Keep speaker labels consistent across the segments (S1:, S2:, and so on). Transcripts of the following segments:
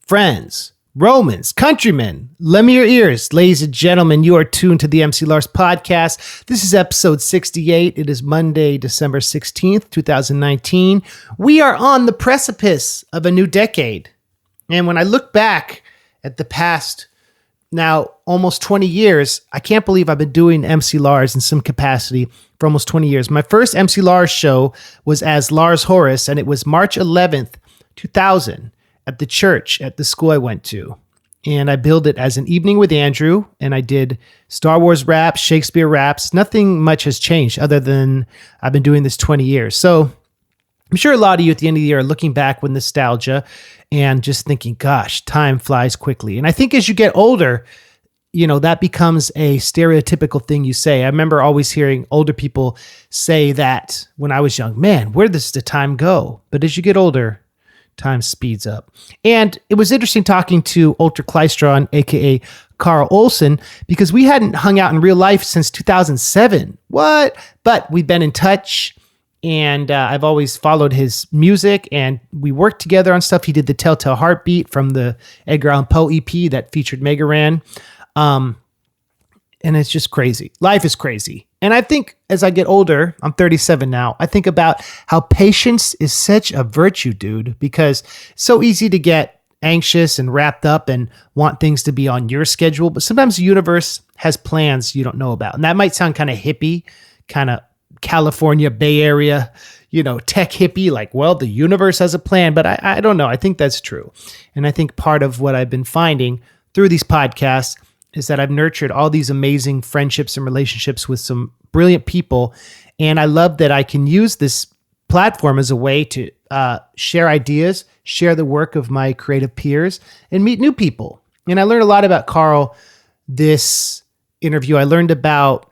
S1: friends, Romans, countrymen, lend me your ears. Ladies and gentlemen, you are tuned to the MC Lars podcast. This is episode 68. It is Monday, December 16th, 2019. We are on the precipice of a new decade. And when I look back at the past, now almost 20 years, I can't believe I've been doing MC Lars in some capacity for almost 20 years. My first MC Lars show was as Lars Horace, and it was March 11th, 2000. At the church, at the school I went to. And I billed it as an evening with Andrew, and I did Star Wars raps, Shakespeare raps. Nothing much has changed other than I've been doing this 20 years. So I'm sure a lot of you at the end of the year are looking back with nostalgia and just thinking, gosh, time flies quickly. And I think as you get older, you know, that becomes a stereotypical thing you say. I remember always hearing older people say that when I was young, man, where does the time go? But as you get older, time speeds up. And it was interesting talking to Ultraklystron, aka Karl Olson, because we hadn't hung out in real life since 2007. What? But we've been in touch, and I've always followed his music, and we worked together on stuff. He did the Telltale Heartbeat from the Edgar Allan Poe EP that featured Mega Ran. And it's just crazy. Life is crazy. And I think as I get older, I'm 37 now, I think about how patience is such a virtue, dude, because it's so easy to get anxious and wrapped up and want things to be on your schedule. But sometimes the universe has plans you don't know about. And that might sound kind of hippie, kind of California, Bay Area, you know, tech hippie, like, well, the universe has a plan. But I don't know. I think that's true. And I think part of what I've been finding through these podcasts is that I've nurtured all these amazing friendships and relationships with some brilliant people. And I love that I can use this platform as a way to share ideas, share the work of my creative peers, and meet new people. And I learned a lot about Karl this interview. I learned about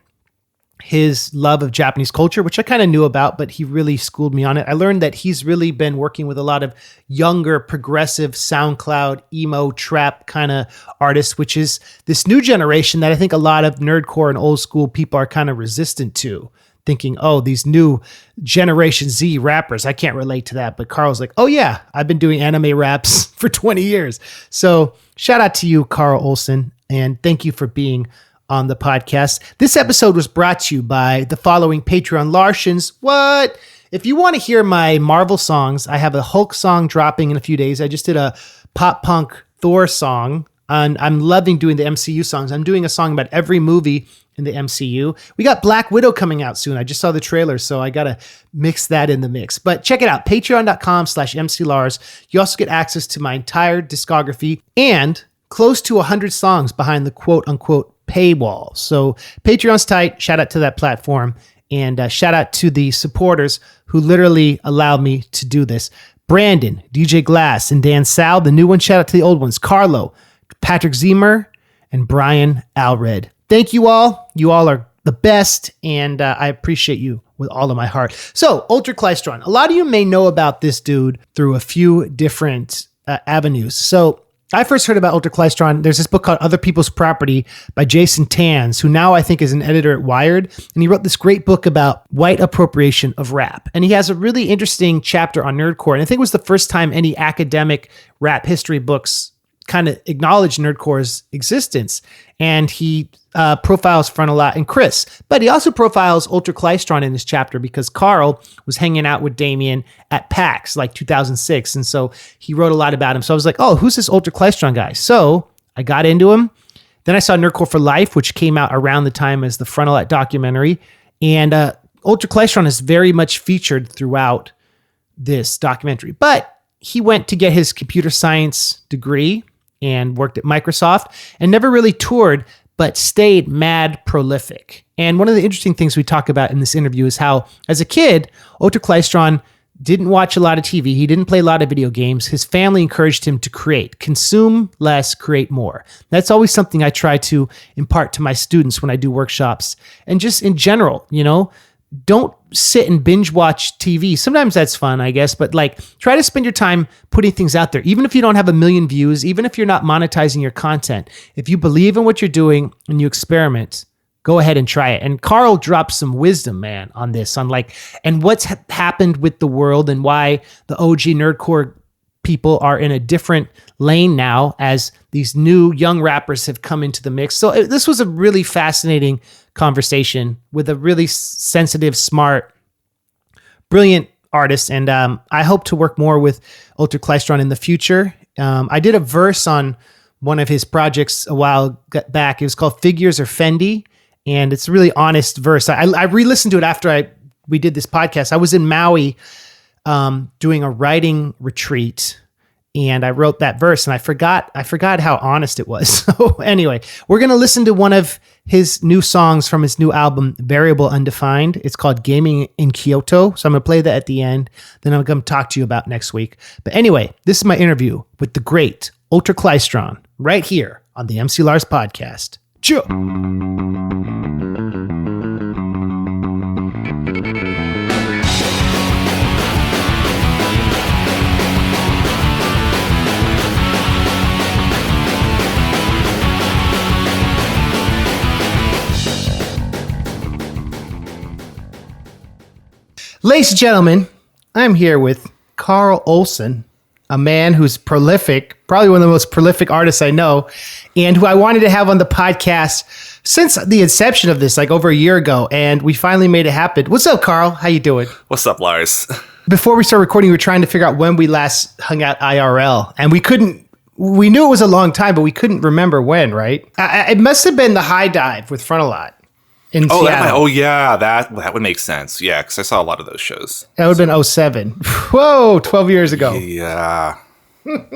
S1: his love of Japanese culture, which I kind of knew about, but he really schooled me on it. I learned that he's really been working with a lot of younger, progressive SoundCloud, emo, trap kind of artists, which is this new generation that I think a lot of nerdcore and old school people are kind of resistant to, thinking, oh, these new Generation Z rappers, I can't relate to that. But Karl's like, oh yeah, I've been doing anime raps for 20 years. So shout out to you, Karl Olson, and thank you for being on the podcast. This episode was brought to you by the following Patreon Larsians. What? If you want to hear my Marvel songs, I have a Hulk song dropping in a few days. I just did a pop punk Thor song, and I'm loving doing the MCU songs. I'm doing a song about every movie in the MCU. We got Black Widow coming out soon. I just saw the trailer, so I got to mix that in the mix. But check it out, patreon.com/MCLars. You also get access to my entire discography and close to 100 songs behind the quote unquote paywall. So Patreon's tight. Shout out to that platform. And shout out to the supporters who literally allowed me to do this. Brandon, DJ Glass, and Dan Sal. The new one, shout out to the old ones. Carlo, Patrick Zemer, and Brian Alred. Thank you all. You all are the best, and I appreciate you with all of my heart. So, Ultraklystron. A lot of you may know about this dude through a few different avenues. So, I first heard about Ultraklystron. There's this book called Other People's Property by Jason Tanz, who now I think is an editor at Wired. And he wrote this great book about white appropriation of rap. And he has a really interesting chapter on nerdcore. And I think it was the first time any academic rap history books kind of acknowledged nerdcore's existence. And he profiles Frontalot and Chris. But he also profiles Ultraklystron in this chapter because Karl was hanging out with Damien at PAX like 2006. And so he wrote a lot about him. So I was like, oh, who's this Ultraklystron guy? So I got into him. Then I saw Nerdcore for Life, which came out around the time as the Frontalot documentary. And Ultraklystron is very much featured throughout this documentary. But he went to get his computer science degree and worked at Microsoft and never really toured, but stayed mad prolific. And one of the interesting things we talk about in this interview is how, as a kid, Ultraklystron didn't watch a lot of TV. He didn't play a lot of video games. His family encouraged him to create, consume less, create more. That's always something I try to impart to my students when I do workshops. And just in general, you know, don't sit and binge watch TV. Sometimes that's fun, I guess, but like try to spend your time putting things out there. Even if you don't have 1 million views, even if you're not monetizing your content, if you believe in what you're doing and you experiment, go ahead and try it. And Karl dropped some wisdom, man, on this, on like, and what's happened with the world and why the OG nerdcore people are in a different lane now as these new young rappers have come into the mix. So this was a really fascinating conversation with a really sensitive, smart, brilliant artist. And I hope to work more with Ultraklystron in the future. I did a verse on one of his projects a while back. It was called Figures or Fendi. And it's a really honest verse. I re-listened to it after we did this podcast. I was in Maui doing a writing retreat, and I wrote that verse, and I forgot how honest it was. So anyway, we're going to listen to one of his new songs from his new album, Variable Undefined. It's called Gaming in Kyoto. So I'm going to play that at the end. Then I'm going to talk to you about next week. But anyway, this is my interview with the great Ultraklystron right here on the MC Lars podcast. Chew. Ladies and gentlemen, I'm here with Karl Olson, a man who's prolific, probably one of the most prolific artists I know, and who I wanted to have on the podcast since the inception of this, like over a year ago, and we finally made it happen. What's up, Karl? How you doing?
S2: What's up, Lars?
S1: Before we started recording, we were trying to figure out when we last hung out IRL, and we knew it was a long time, but we couldn't remember when, right? It must have been the High Dive with Frontalot.
S2: That would make sense. Yeah, because I saw a lot of those shows.
S1: That would have been 07. Whoa, 12 years ago.
S2: Yeah.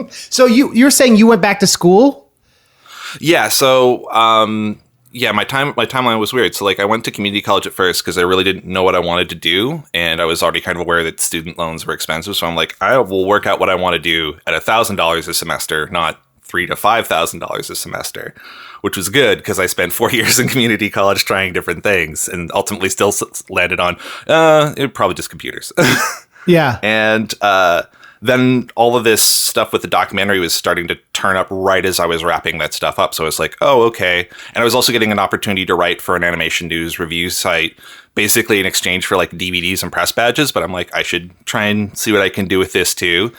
S1: So you're saying you went back to school?
S2: Yeah. So my timeline was weird. So like I went to community college at first because I really didn't know what I wanted to do, and I was already kind of aware that student loans were expensive. So I'm like, I will work out what I want to do at $1,000 a semester, not $3,000 to $5,000 a semester, which was good because I spent 4 years in community college trying different things and ultimately still landed on probably just computers.
S1: Yeah.
S2: And then all of this stuff with the documentary was starting to turn up right as I was wrapping that stuff up. So I was like, oh, okay. And I was also getting an opportunity to write for an animation news review site, basically in exchange for like DVDs and press badges. But I'm like, I should try and see what I can do with this too.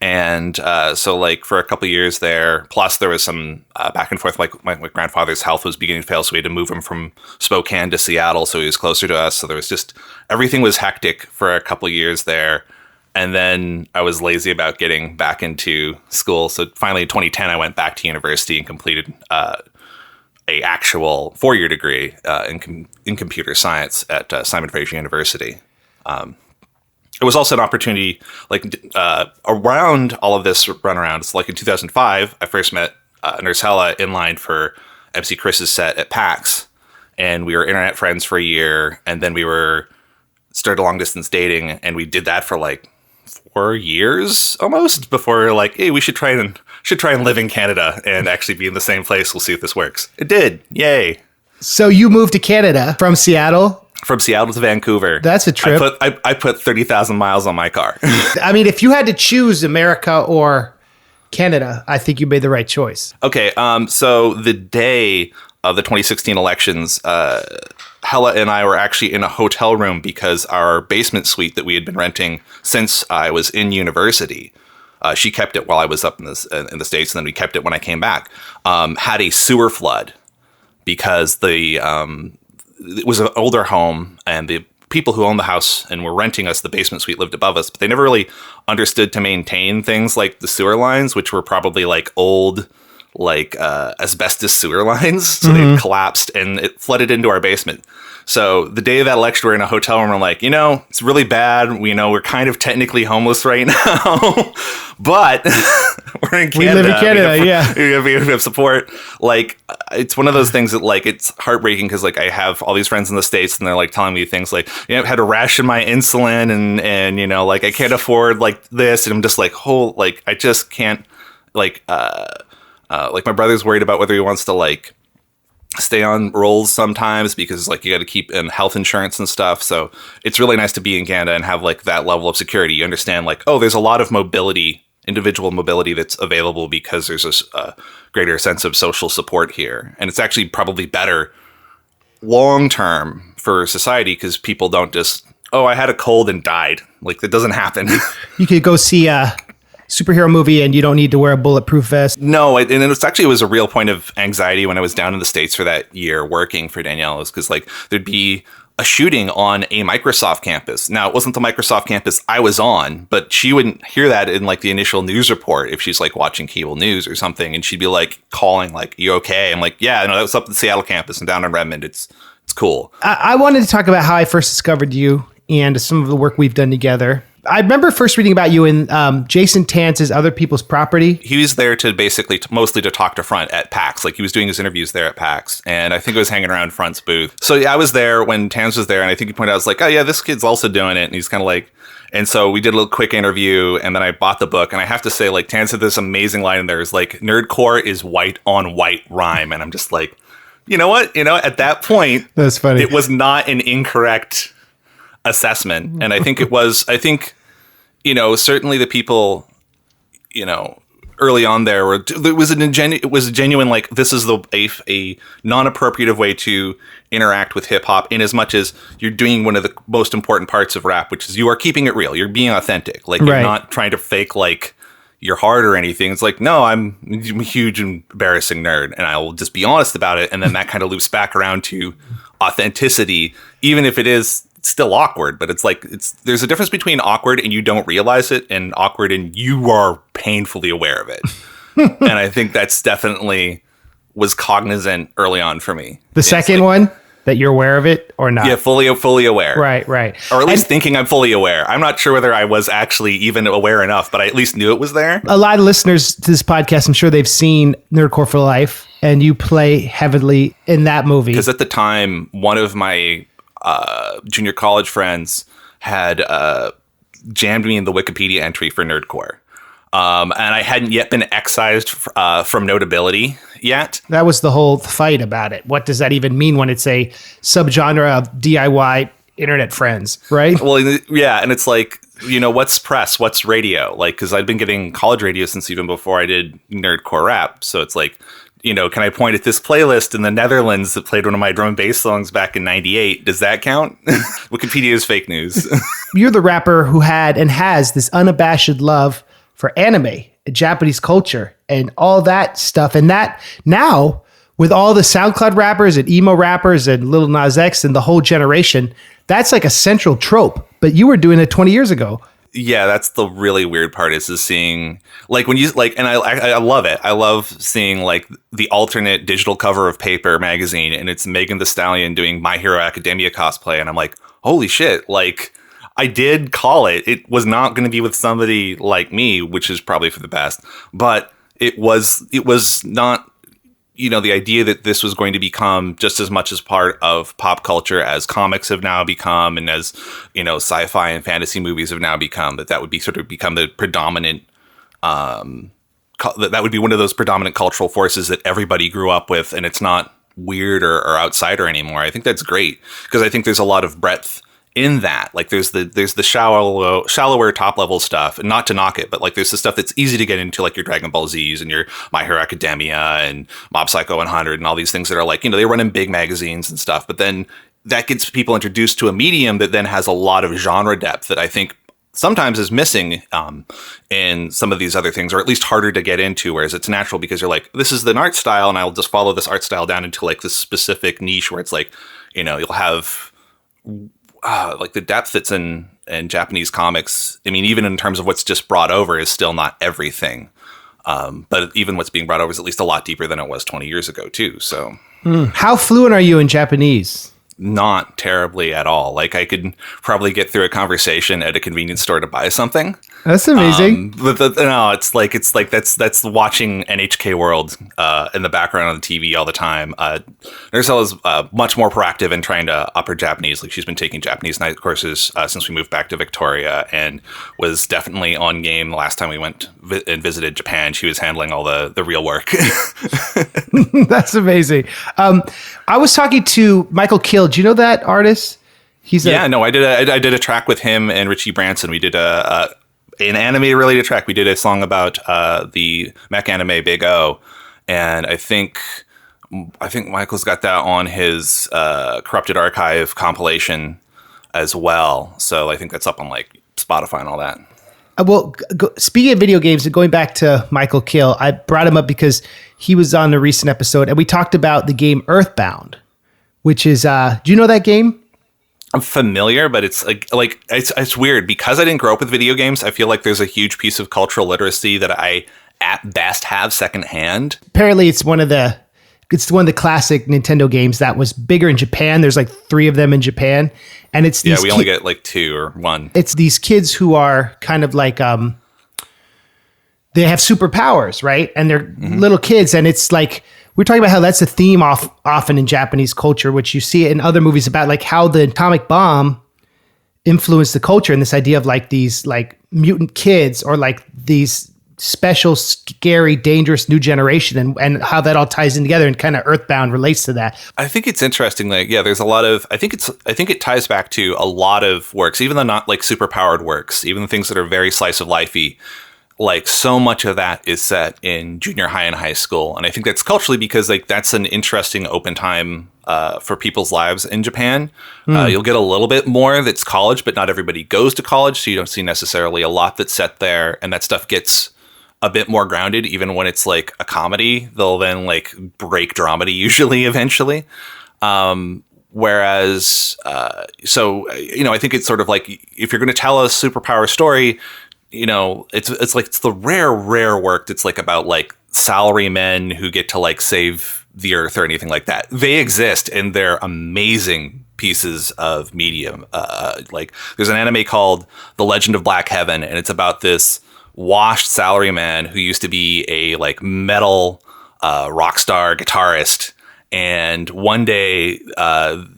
S2: And so like for a couple of years there, plus there was some back and forth, like my grandfather's health was beginning to fail. So we had to move him from Spokane to Seattle. So he was closer to us. So there was just, everything was hectic for a couple of years there. And then I was lazy about getting back into school. So finally in 2010, I went back to university and completed a actual 4-year degree in computer science at Simon Fraser University. It was also an opportunity, like around all of this runaround. So like in 2005, I first met Nurse Hella in line for MC Chris's set at PAX, and we were internet friends for a year, and then we started long distance dating, and we did that for like 4 years almost before we were like, hey, we should try and live in Canada and actually be in the same place. We'll see if this works. It did. Yay.
S1: So you moved to Canada from Seattle?
S2: From Seattle to Vancouver.
S1: That's a trip.
S2: I put 30,000 miles on my car.
S1: I mean, if you had to choose America or Canada, I think you made the right choice.
S2: Okay. So the day of the 2016 elections, Hella and I were actually in a hotel room because our basement suite that we had been renting since I was in university, she kept it while I was up in the States, and then we kept it when I came back, had a sewer flood because it was an older home, and the people who owned the house and were renting us the basement suite lived above us, but they never really understood to maintain things like the sewer lines, which were probably like old, like asbestos sewer lines. So they collapsed and it flooded into our basement. So the day of that election, we're in a hotel room. We're like, it's really bad. We're kind of technically homeless right now, but we're in Canada.
S1: We live in Canada, yeah.
S2: We have support. Like, it's one of those things that, like, it's heartbreaking because, like, I have all these friends in the States and they're, like, telling me things like, I had to ration my insulin and like, I can't afford, like, this. And I'm just like, I just can't, like my brother's worried about whether he wants to, like, stay on rolls sometimes because like you got to keep in health insurance and stuff. So it's really nice to be in Canada and have like that level of security. You understand like, oh, there's a lot of mobility, individual mobility that's available because there's a greater sense of social support here. And it's actually probably better long term for society because people don't just, oh, I had a cold and died. Like that doesn't happen.
S1: You could go see superhero movie and you don't need to wear a bulletproof vest.
S2: No, and it was a real point of anxiety when I was down in the States for that year working for Danielle, is because like there'd be a shooting on a Microsoft campus. Now, it wasn't the Microsoft campus I was on, but she wouldn't hear that in like the initial news report if she's like watching cable news or something, and she'd be like calling like, "You okay?" I'm like, "Yeah, no, that was up at the Seattle campus and down in Redmond. It's cool."
S1: I wanted to talk about how I first discovered you and some of the work we've done together. I remember first reading about you in Jason Tanz's Other People's Property.
S2: He was there to basically mostly to talk to Front at PAX. Like he was doing his interviews there at PAX. And I think I was hanging around Front's booth. So yeah, I was there when Tanz was there. And I think he pointed out, I was like, "Oh yeah, this kid's also doing it." And he's kind of like, and so we did a little quick interview, and then I bought the book. And I have to say, like, Tanz had this amazing line in there. It's like, "Nerdcore is white on white rhyme." And I'm just like, you know what? At that point,
S1: that's funny.
S2: It was not an incorrect assessment. And I think certainly the people, early on there it was a genuine, like, this is a non-appropriative way to interact with hip hop, in as much as you're doing one of the most important parts of rap, which is you are keeping it real. You're being authentic. Like, you're not trying to fake like you're hard or anything. It's like, no, I'm a huge embarrassing nerd, and I will just be honest about it. And then that kind of loops back around to authenticity, even if it is still awkward. But it's like, there's a difference between awkward and you don't realize it, and awkward and you are painfully aware of it. And I think that's definitely was cognizant early on for me.
S1: The second one, that you're aware of it or not?
S2: Yeah, fully aware.
S1: Right.
S2: Or at least thinking I'm fully aware. I'm not sure whether I was actually even aware enough, but I at least knew it was there.
S1: A lot of listeners to this podcast, I'm sure they've seen Nerdcore for Life, and you play heavily in that movie.
S2: Because at the time, one of my junior college friends had jammed me in the Wikipedia entry for Nerdcore. And I hadn't yet been excised from notability yet.
S1: That was the whole fight about it. What does that even mean when it's a subgenre of DIY internet friends, right?
S2: Well, yeah, and it's like, what's press? What's radio? Like, because I'd been getting college radio since even before I did Nerdcore rap. So it's like, can I point at this playlist in the Netherlands that played one of my drum and bass songs back in 98? Does that count? Wikipedia is fake news.
S1: You're the rapper who had and has this unabashed love for anime, Japanese culture, and all that stuff. And that now, with all the SoundCloud rappers and emo rappers and Lil Nas X and the whole generation, that's like a central trope. But you were doing it 20 years ago.
S2: Yeah, that's the really weird part, is seeing, like, when you, like, and I love it. I love seeing, like, the alternate digital cover of Paper magazine, and it's Megan Thee Stallion doing My Hero Academia cosplay. And I'm like, holy shit, like, I did call it. It was not going to be with somebody like me, which is probably for the best. But it was not, the idea that this was going to become just as much as part of pop culture as comics have now become, and as, sci-fi and fantasy movies have now become, that would be sort of become the predominant, that would be one of those predominant cultural forces that everybody grew up with, and it's not weird or outsider anymore. I think that's great, because I think there's a lot of breadth in that. Like, there's the shallower top level stuff, and not to knock it, but like there's the stuff that's easy to get into, like your Dragon Ball Z's and your My Hero Academia and Mob Psycho 100 and all these things that are like, they run in big magazines and stuff. But then that gets people introduced to a medium that then has a lot of genre depth that I think sometimes is missing in some of these other things, or at least harder to get into, whereas it's natural because you're like, this is an art style, and I'll just follow this art style down into like this specific niche where it's like, you'll have like the depth that's in Japanese comics. I mean, even in terms of what's just brought over is still not everything. But even what's being brought over is at least a lot deeper than it was 20 years ago too. So
S1: how fluent are you in Japanese?
S2: Not terribly at all. Like, I could probably get through a conversation at a convenience store to buy something.
S1: That's amazing.
S2: But no, it's like that's watching NHK World in the background on the TV all the time. Nursel is much more proactive in trying to up her Japanese. Like, she's been taking Japanese night courses since we moved back to Victoria, and was definitely on game the last time we went and visited Japan. She was handling all the real work.
S1: That's amazing. I was talking to Michael Kill. Do you know that artist?
S2: I did a track with him and Richie Branson. We did an anime related track. We did a song about the mech anime Big O, and I think Michael's got that on his Corrupted Archive compilation as well. So I think that's up on like Spotify and all that.
S1: Speaking of video games and going back to Michael Kill, I brought him up because he was on a recent episode and we talked about the game Earthbound, which is, do you know that game?
S2: I'm familiar, but it's like it's weird because I didn't grow up with video games. I feel like there's a huge piece of cultural literacy that I at best have secondhand.
S1: Apparently it's one of the classic Nintendo games that was bigger in Japan. There's like 3 of them in Japan. And it's these
S2: we only get like 2 or 1.
S1: It's these kids who are kind of like, they have superpowers, right? And they're little kids. And it's like, we're talking about how that's a theme often in Japanese culture, which you see it in other movies about like how the atomic bomb influenced the culture and this idea of like these like mutant kids or like these special, scary, dangerous new generation and how that all ties in together and kind of Earthbound relates to that.
S2: I think it's interesting. Like, yeah, there's a lot of, I think it ties back to a lot of works, even the not like super powered works, even the things that are very slice of lifey. Like so much of that is set in junior high and high school. And I think that's culturally because like that's an interesting open time for people's lives in Japan. You'll get a little bit more that's college, but not everybody goes to college. So you don't see necessarily a lot that's set there. And that stuff gets a bit more grounded, even when it's like a comedy. They'll then like break dramedy usually eventually. Whereas, so, you know, I think it's sort of like if you're going to tell a superpower story, you know, it's like it's the rare work that's like about like salary men who get to like save the earth or anything like that. They exist and they're amazing pieces of medium. Like there's an anime called The Legend of Black Heaven, and it's about this washed salaryman who used to be a like metal rock star guitarist. And one day,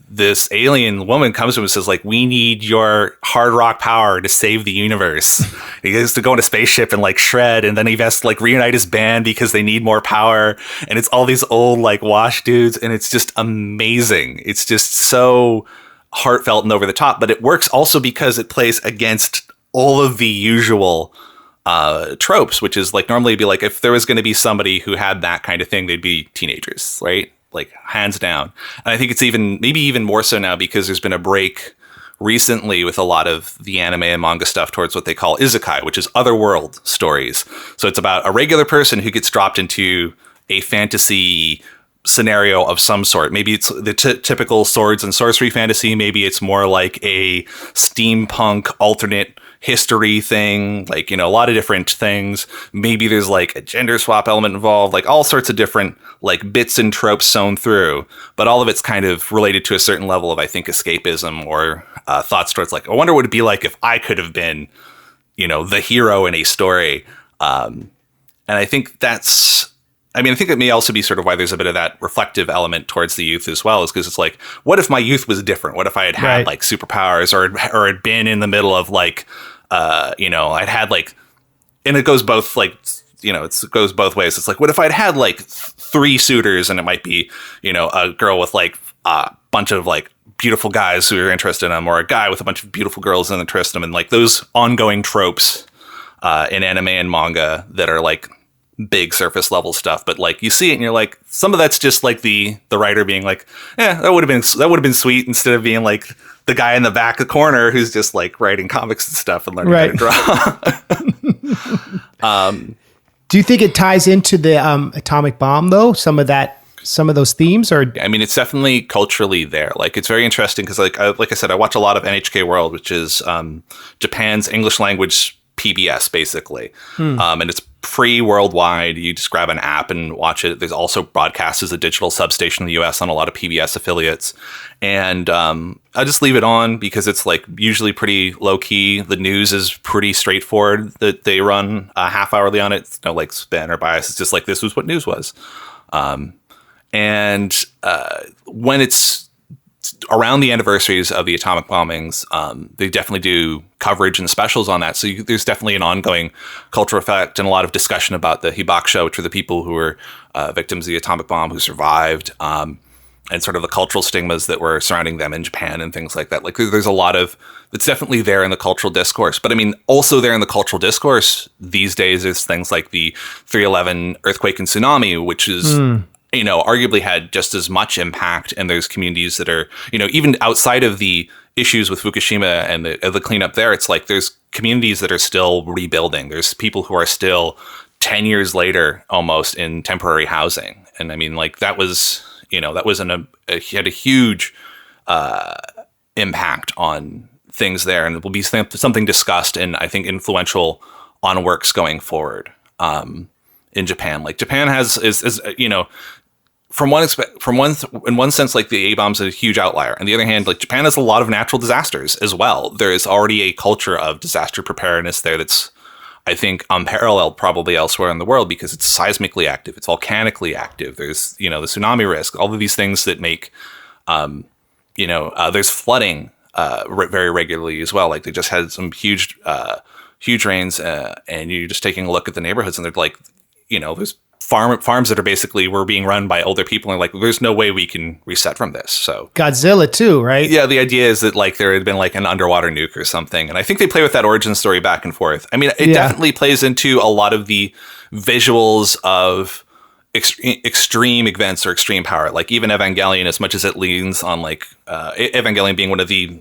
S2: this alien woman comes to him and says, like, we need your hard rock power to save the universe. He has to go on a spaceship and like shred. And then he has to like reunite his band because they need more power. And it's all these old like wash dudes. And it's just amazing. It's just so heartfelt and over the top. But it works also because it plays against all of the usual tropes, which is like normally it'd be like if there was going to be somebody who had that kind of thing, they'd be teenagers, right? Like hands down. And I think it's maybe even more so now because there's been a break recently with a lot of the anime and manga stuff towards what they call isekai, which is otherworld stories. So it's about a regular person who gets dropped into a fantasy scenario of some sort. Maybe it's the typical swords and sorcery fantasy. Maybe it's more like a steampunk alternate history thing, like, you know, a lot of different things. Maybe there's like a gender swap element involved, like all sorts of different like bits and tropes sewn through, but all of it's kind of related to a certain level of, I think, escapism or thoughts towards like, I wonder what it'd be like if I could have been, you know, the hero in a story. And I think I think it may also be sort of why there's a bit of that reflective element towards the youth as well, is because it's like, what if my youth was different? What if I had like superpowers or had been in the middle of like, you know, I'd had like, and it goes both like, you know, it goes both ways. It's like, what if I'd had like 3 suitors and it might be, you know, a girl with like a bunch of like beautiful guys who are interested in them, or a guy with a bunch of beautiful girls and interest in them, and like those ongoing tropes in anime and manga that are like big surface level stuff, but like you see it and you're like, some of that's just like the writer being like, yeah, that would have been sweet, instead of being like the guy in the back of the corner who's just like writing comics and stuff and learning how to draw.
S1: Do you think it ties into the atomic bomb though? Some of those themes, or
S2: I mean, it's definitely culturally there. Like, it's very interesting because like I said, I watch a lot of NHK World, which is Japan's English language PBS basically. And it's free worldwide. You just grab an app and watch it. There's also broadcast as a digital substation in the US on a lot of PBS affiliates. And I just leave it on because it's like usually pretty low key. The news is pretty straightforward. That they run half hourly on it. It's no like spin or bias. It's just like, this was what news was. And when it's around the anniversaries of the atomic bombings, they definitely do coverage and specials on that. So there's definitely an ongoing cultural effect and a lot of discussion about the hibakusha, which are the people who were victims of the atomic bomb who survived, and sort of the cultural stigmas that were surrounding them in Japan and things like that. Like, there's a lot of, it's definitely there in the cultural discourse. But I mean, also there in the cultural discourse these days is things like the 3/11 earthquake and tsunami, which is, you know, arguably had just as much impact. And there's communities that are, you know, even outside of the issues with Fukushima and the cleanup there, it's like there's communities that are still rebuilding. There's people who are still 10 years later almost in temporary housing. And I mean, like that was, he had a huge impact on things there, and it will be something discussed and I think influential on works going forward in Japan. Like Japan is in one sense, like the A-bomb's a huge outlier. On the other hand, like Japan has a lot of natural disasters as well. There is already a culture of disaster preparedness there that's, I think, unparalleled probably elsewhere in the world because it's seismically active, it's volcanically active. There's, the tsunami risk, all of these things that make, there's flooding very regularly as well. Like they just had some huge rains, and you're just taking a look at the neighborhoods, and they're like, there's farms that are basically were being run by older people, and like there's no way we can reset from this. So
S1: Godzilla too, right?
S2: Yeah, the idea is that like there had been like an underwater nuke or something, and I think they play with that origin story back and forth. I mean, it definitely plays into a lot of the visuals of extreme events or extreme power. Like even Evangelion, as much as it leans on like Evangelion being one of the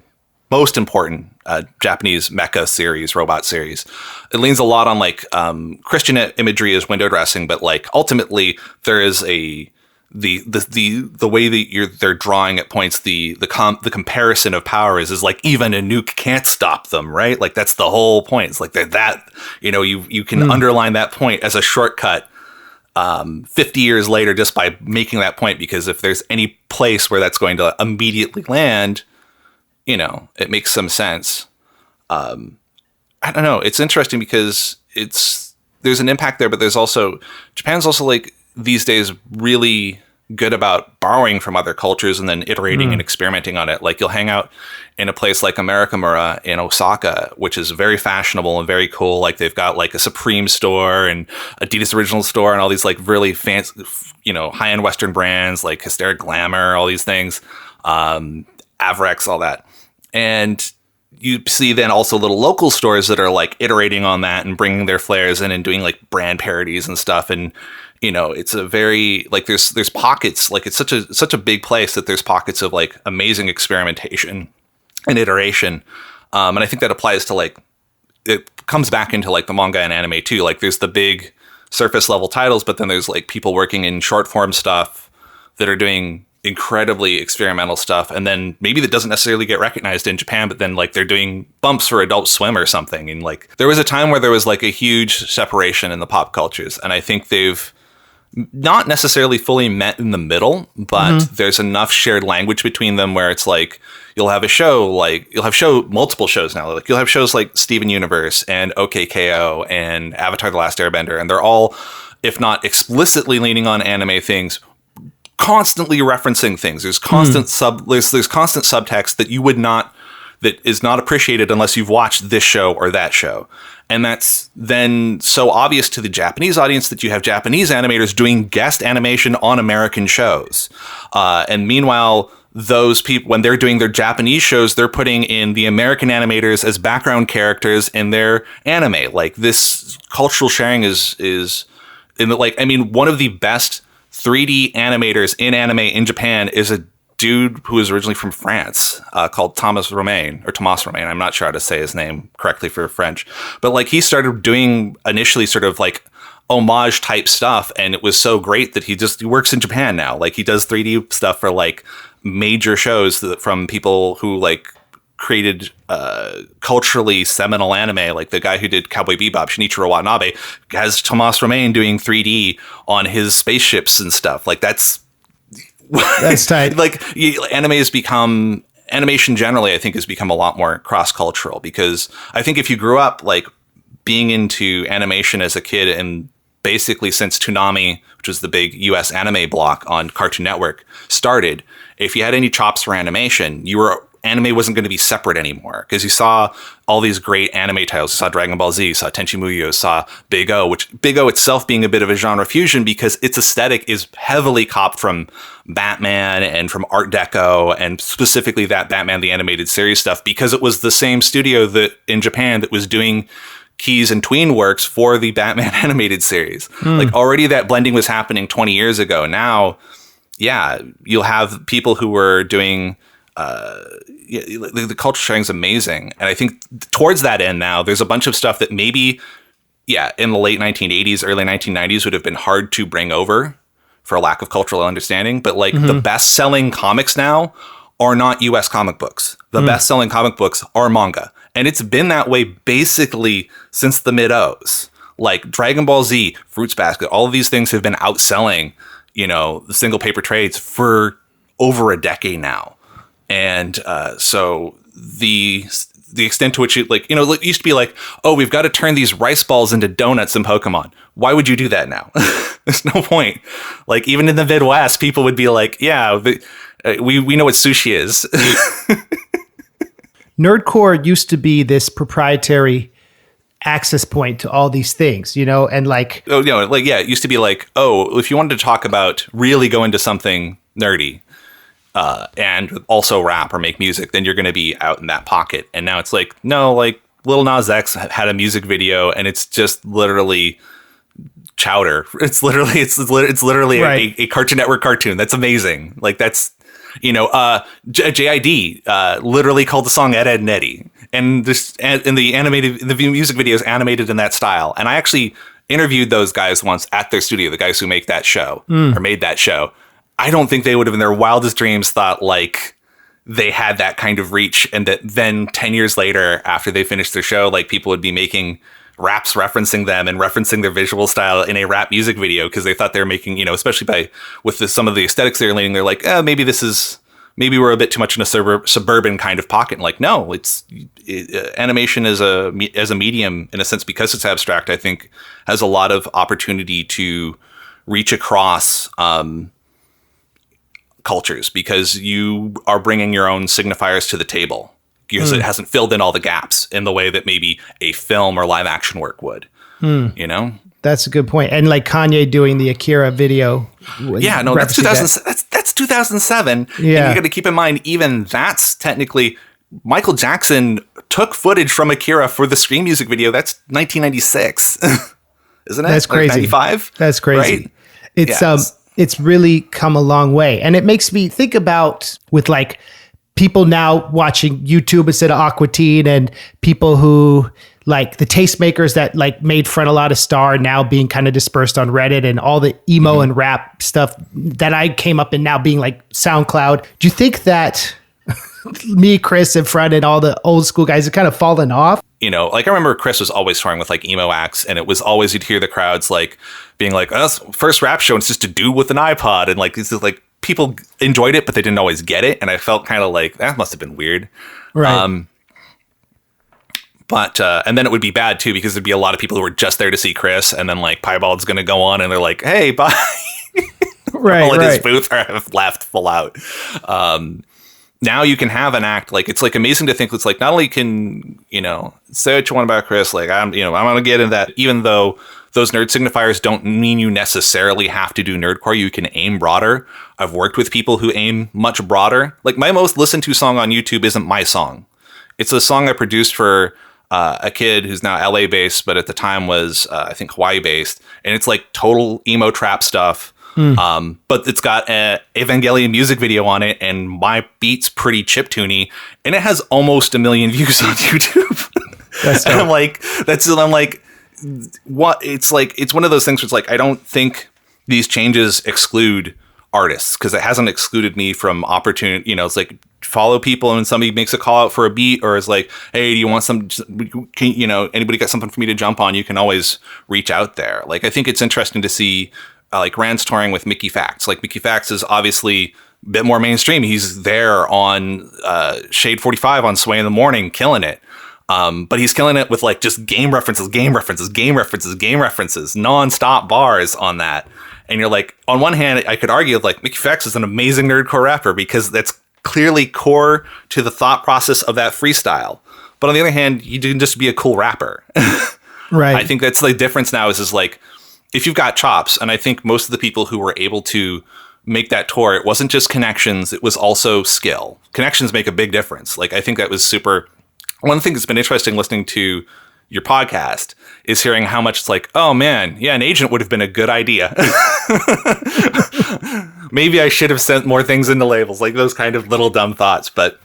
S2: most important Japanese mecha series, robot series, it leans a lot on like Christian imagery as window dressing, but like ultimately there is the way that they're drawing at points the comparison of power is like even a nuke can't stop them, right? Like that's the whole point. It's like that you can underline that point as a shortcut 50 years later just by making that point, because if there's any place where that's going to immediately land, it makes some sense. I don't know. It's interesting because there's an impact there, but Japan's also like these days really good about borrowing from other cultures and then iterating and experimenting on it. Like you'll hang out in a place like Americamura in Osaka, which is very fashionable and very cool. Like they've got like a Supreme store and Adidas Original store and all these like really fancy, high-end Western brands like Hysteric Glamour, all these things, Avrex, all that. And you see then also little local stores that are like iterating on that and bringing their flares in and doing like brand parodies and stuff. And, it's a very like there's pockets, like it's such a big place that there's pockets of like amazing experimentation and iteration. And I think that applies to like, it comes back into like the manga and anime too. Like there's the big surface level titles, but then there's like people working in short form stuff that are doing incredibly experimental stuff, and then maybe that doesn't necessarily get recognized in Japan, but then like they're doing bumps for Adult Swim or something. And like there was a time where there was like a huge separation in the pop cultures, and I think they've not necessarily fully met in the middle, but there's enough shared language between them where it's like you'll have multiple shows now. Like you'll have shows like Steven Universe and OKKO and Avatar: The Last Airbender, and they're all, if not explicitly leaning on anime things, constantly referencing things. There's constant there's constant subtext that is not appreciated unless you've watched this show or that show. And that's then so obvious to the Japanese audience that you have Japanese animators doing guest animation on American shows. And meanwhile, those people, when they're doing their Japanese shows, they're putting in the American animators as background characters in their anime. Like this cultural sharing is in the, like, I mean, one of the best 3D animators in anime in Japan is a dude who is originally from France, called Thomas Romain. I'm not sure how to say his name correctly for French, but like he started doing initially sort of like homage type stuff, and it was so great that he works in Japan now. Like he does 3D stuff for like major shows from people who like created culturally seminal anime, like the guy who did Cowboy Bebop, Shinichiro Watanabe, has Thomas Romain doing 3D on his spaceships and stuff. Like that's tight. Like animation generally, I think, has become a lot more cross-cultural, because I think if you grew up like being into animation as a kid, and basically since Toonami, which was the big US anime block on Cartoon Network, started, if you had any chops for animation, anime wasn't going to be separate anymore, because you saw all these great anime titles. You saw Dragon Ball Z, you saw Tenchi Muyo, you saw Big O, which Big O itself being a bit of a genre fusion because its aesthetic is heavily copped from Batman and from Art Deco, and specifically that Batman the Animated Series stuff, because it was the same studio that in Japan that was doing Keys and Tween works for the Batman Animated Series. Like already that blending was happening 20 years ago. Now, yeah, you'll have people who were doing the culture sharing is amazing. And I think towards that end now, there's a bunch of stuff that maybe, in the late 1980s, early 1990s would have been hard to bring over for a lack of cultural understanding. But like the best-selling comics now are not US comic books. The best-selling comic books are manga. And it's been that way basically since the mid-O's. Like Dragon Ball Z, Fruits Basket, all of these things have been outselling, the single paper trades for over a decade now. And so the extent to which it used to be like, oh, we've got to turn these rice balls into donuts in Pokemon. Why would you do that now? There's no point. Like even in the Midwest, people would be like, yeah, we know what sushi is.
S1: Nerdcore used to be this proprietary access point to all these things, and like,
S2: it used to be like, oh, if you wanted to talk about really go into something nerdy, and also rap or make music, then you're going to be out in that pocket. And now it's like, no, like Lil Nas X had a music video and it's just literally chowder. It's literally
S1: right.
S2: a Cartoon Network cartoon. That's amazing. Like that's, JID literally called the song Ed, Ed and Eddie. And the music video is animated in that style. And I actually interviewed those guys once at their studio, the guys who make that show or made that show. I don't think they would have in their wildest dreams thought like they had that kind of reach, and that then 10 years later, after they finished their show, like people would be making raps referencing them and referencing their visual style in a rap music video because they thought they were making, especially with some of the aesthetics they're leaning, they're like, maybe we're a bit too much in a suburban kind of pocket. And like, no, animation as a medium in a sense, because it's abstract, I think has a lot of opportunity to reach across cultures, because you are bringing your own signifiers to the table, because it hasn't filled in all the gaps in the way that maybe a film or live action work would,
S1: That's a good point. And like Kanye doing the Akira video.
S2: Yeah, no, that's 2007.
S1: Yeah.
S2: And you got to keep in mind, even that's technically Michael Jackson took footage from Akira for the Scream music video. That's 1996. Isn't it?
S1: That's crazy.
S2: 95?
S1: That's crazy. Right? It's really come a long way. And it makes me think about with like people now watching YouTube instead of Aqua Teen, and people who like the tastemakers that like made Fred a lot of Star now being kind of dispersed on Reddit, and all the emo and rap stuff that I came up in now being like SoundCloud. Do you think that me, Chris, and Fred and all the old school guys have kind of fallen off?
S2: Like I remember Chris was always touring with like emo acts, and it was always, you'd hear the crowds like being like, oh, that's first rap show, and it's just a dude with an iPod, and like it's just like people enjoyed it, but they didn't always get it, and I felt kind of like that must have been weird,
S1: right?
S2: But and then it would be bad too, because there'd be a lot of people who were just there to see Chris, and then like Piebald's going to go on, and they're like, hey, bye.
S1: Right,
S2: all in his booth or have left full out. Now you can have an act, like it's like amazing to think it's like not only can say what you want about Chris, like I'm gonna get into that, even though those nerd signifiers don't mean you necessarily have to do nerdcore. You can aim broader. I've worked with people who aim much broader. Like my most listened to song on YouTube isn't my song. It's a song I produced for a kid who's now LA based, but at the time was I think Hawaii based, and it's like total emo trap stuff. But it's got an Evangelion music video on it, and my beat's pretty chiptune-y, and it has almost 1 million views on YouTube. And I'm like, what? It's like, it's one of those things where it's like, I don't think these changes exclude artists, because it hasn't excluded me from opportunity. It's like follow people, and when somebody makes a call out for a beat, or is like, hey, do you want some, anybody got something for me to jump on? You can always reach out there. Like, I think it's interesting to see like Rand's touring with Mickey Fax. Like Mickey Fax is obviously a bit more mainstream. He's there on Shade 45 on Sway in the Morning, killing it. But he's killing it with like just game references, nonstop bars on that. And you're like, on one hand, I could argue like Mickey Fax is an amazing nerdcore rapper, because that's clearly core to the thought process of that freestyle. But on the other hand, you can just be a cool rapper.
S1: Right.
S2: I think that's the difference now is like, if you've got chops, and I think most of the people who were able to make that tour, it wasn't just connections, it was also skill. Connections make a big difference. Like, I think that was super. One thing that's been interesting listening to your podcast is hearing how much it's like, oh man, yeah, an agent would have been a good idea. maybe I should have sent more things into labels, like those kind of little dumb thoughts. But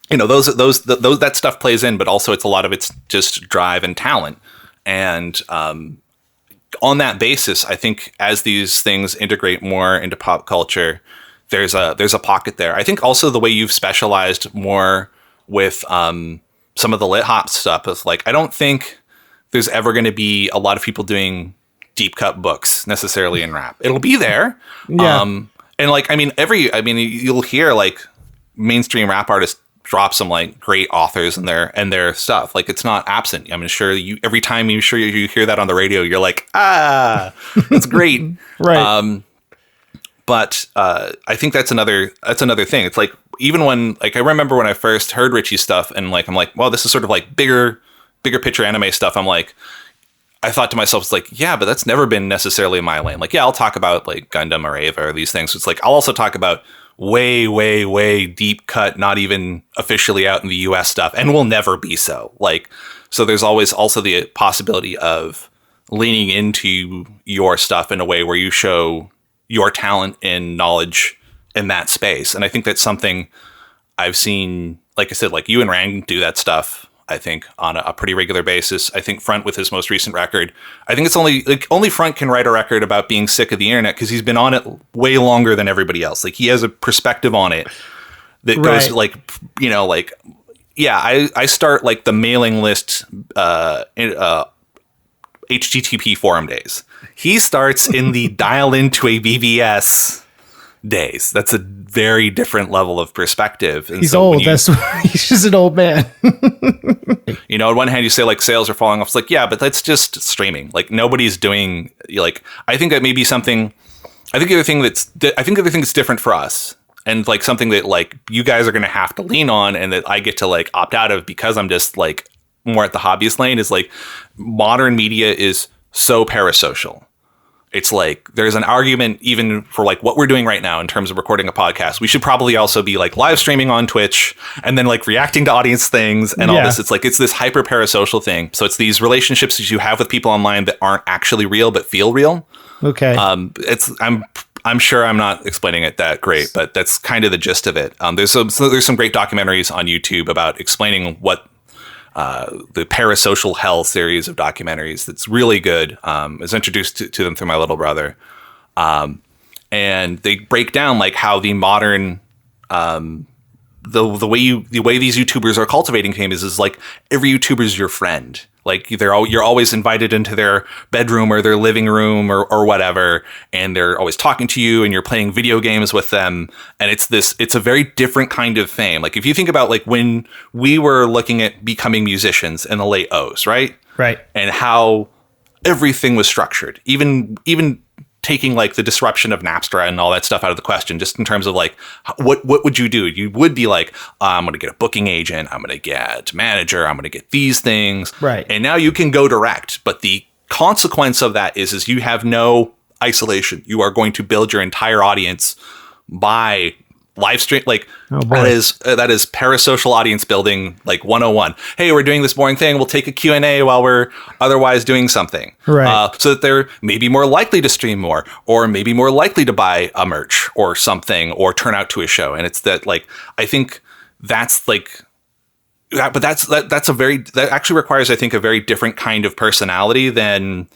S2: those that stuff plays in, but also it's a lot of it's just drive and talent. And on that basis, I think as these things integrate more into pop culture, there's a pocket there. I think also the way you've specialized more with some of the lit hop stuff is like, I don't think there's ever going to be a lot of people doing deep cut books necessarily in rap. It'll be there.
S1: Yeah.
S2: And like, you'll hear like mainstream rap artists drop some like great authors in their stuff. Like it's not absent. I'm sure every time you hear that on the radio, you're like, that's great.
S1: Right.
S2: But I think that's another thing. It's like, even when, like, I remember when I first heard Richie's stuff and like, I'm like, well, this is sort of like bigger picture anime stuff. I'm like, I thought to myself, it's like, yeah, but that's never been necessarily my lane. Like, yeah, I'll talk about like Gundam or Eva or these things. It's like, I'll also talk about way, way, way deep cut, not even officially out in the US stuff, and will never be so. Like, so there's always also the possibility of leaning into your stuff in a way where you show your talent and knowledge in that space. And I think that's something I've seen, like I said, like you and Rang do that stuff, I think, on a pretty regular basis. I think Front with his most recent record, I think it's only Front can write a record about being sick of the internet because he's been on it way longer than everybody else. Like he has a perspective on it that goes like, I start like the mailing list, HTTP forum days. He starts in the dial into a BBS days. That's a very different level of perspective. And
S1: he's old. He's just an old man.
S2: On one hand, you say like sales are falling off. It's like, yeah, but that's just streaming. Like nobody's doing like. I think that may be something. I think the other thing that's different for us, and like something that like you guys are going to have to lean on, and that I get to like opt out of because I'm just like more at the hobbyist lane, is like modern media is so parasocial. It's like there's an argument even for like what we're doing right now in terms of recording a podcast. We should probably also be like live streaming on Twitch and then like reacting to audience things and all this. It's like it's this hyper parasocial thing. So it's these relationships that you have with people online that aren't actually real but feel real.
S1: Okay.
S2: I'm sure I'm not explaining it that great, but that's kind of the gist of it. There's some great documentaries on YouTube about explaining what the Parasocial Hell series of documentaries that's really good. I was introduced to them through my little brother. And they break down like how the modern the way these YouTubers are cultivating fame is like every YouTuber is your friend. Like you're always invited into their bedroom or their living room or whatever, and they're always talking to you, and you're playing video games with them. And it's a very different kind of fame. Like if you think about like when we were looking at becoming musicians in the late O's, right?
S1: Right.
S2: And how everything was structured, even taking like the disruption of Napster and all that stuff out of the question, just in terms of like, what would you do? You would be like, I'm going to get a booking agent. I'm going to get a manager. I'm going to get these things.
S1: Right.
S2: And now you can go direct. But the consequence of that is you have no isolation. You are going to build your entire audience by live stream. Like that is parasocial audience building like 101. Hey, we're doing this boring thing. We'll take a Q&A while we're otherwise doing something.
S1: Right.
S2: So that they're maybe more likely to stream more, or maybe more likely to buy a merch or something, or turn out to a show. And it's that like, I think that's like that, but that actually requires, I think, a very different kind of personality than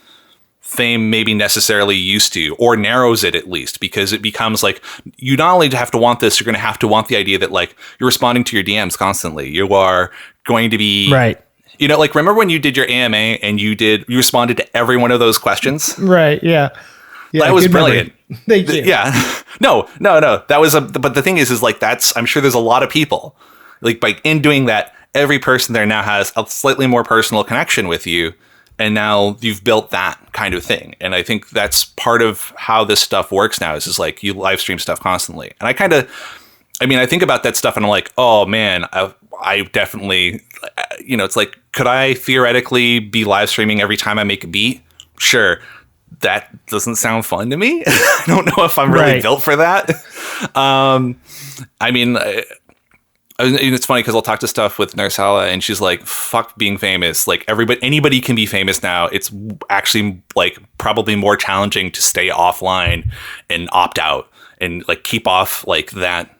S2: fame maybe necessarily used to, or narrows it at least, because it becomes like you not only have to want this, you're going to have to want the idea that like you're responding to your DMs constantly. You are going to be
S1: right.
S2: Like remember when you did your AMA and you responded to every one of those questions?
S1: Right. Yeah.
S2: That was brilliant.
S1: Thank you.
S2: Yeah. No. That was but the thing is like I'm sure there's a lot of people like in doing that, every person there now has a slightly more personal connection with you. And now you've built that kind of thing. And I think that's part of how this stuff works now is like you live stream stuff constantly. And I think about that stuff and I'm like, oh man, I definitely, it's like, could I theoretically be live streaming every time I make a beat? Sure. That doesn't sound fun to me. I don't know if I'm really built for that. It's funny because I'll talk to stuff with Narsala and she's like, fuck being famous. Like anybody can be famous now. It's actually like probably more challenging to stay offline and opt out and like keep off like that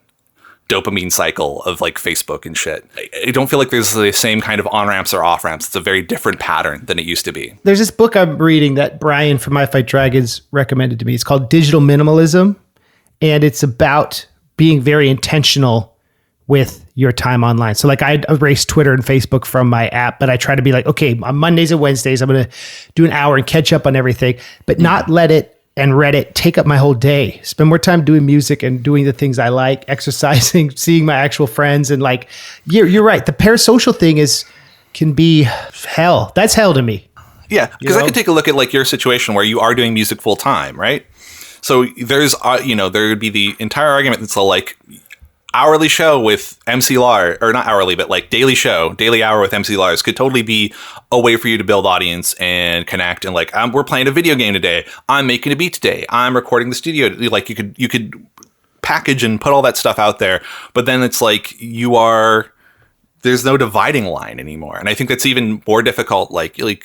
S2: dopamine cycle of like Facebook and shit. I don't feel like there's the same kind of on-ramps or off-ramps. It's a very different pattern than it used to be.
S1: There's this book I'm reading that Brian from I Fight Dragons recommended to me. It's called Digital Minimalism. And it's about being very intentional with your time online. So like I erase Twitter and Facebook from my app, but I try to be like, okay, on Mondays and Wednesdays, I'm going to do an hour and catch up on everything, but not let it and Reddit take up my whole day. Spend more time doing music and doing the things I like, exercising, seeing my actual friends. And like, you're right. The parasocial thing can be hell. That's hell to me.
S2: Yeah. Because I could take a look at like your situation where you are doing music full time, right? So there's, there would be the entire argument that's like, hourly show with MC Lars, or not hourly, but like daily hour with MC Lars could totally be a way for you to build audience and connect. And like, we're playing a video game today. I'm making a beat today. I'm recording the studio. Like you could package and put all that stuff out there. But then it's like there's no dividing line anymore. And I think that's even more difficult. Like I'm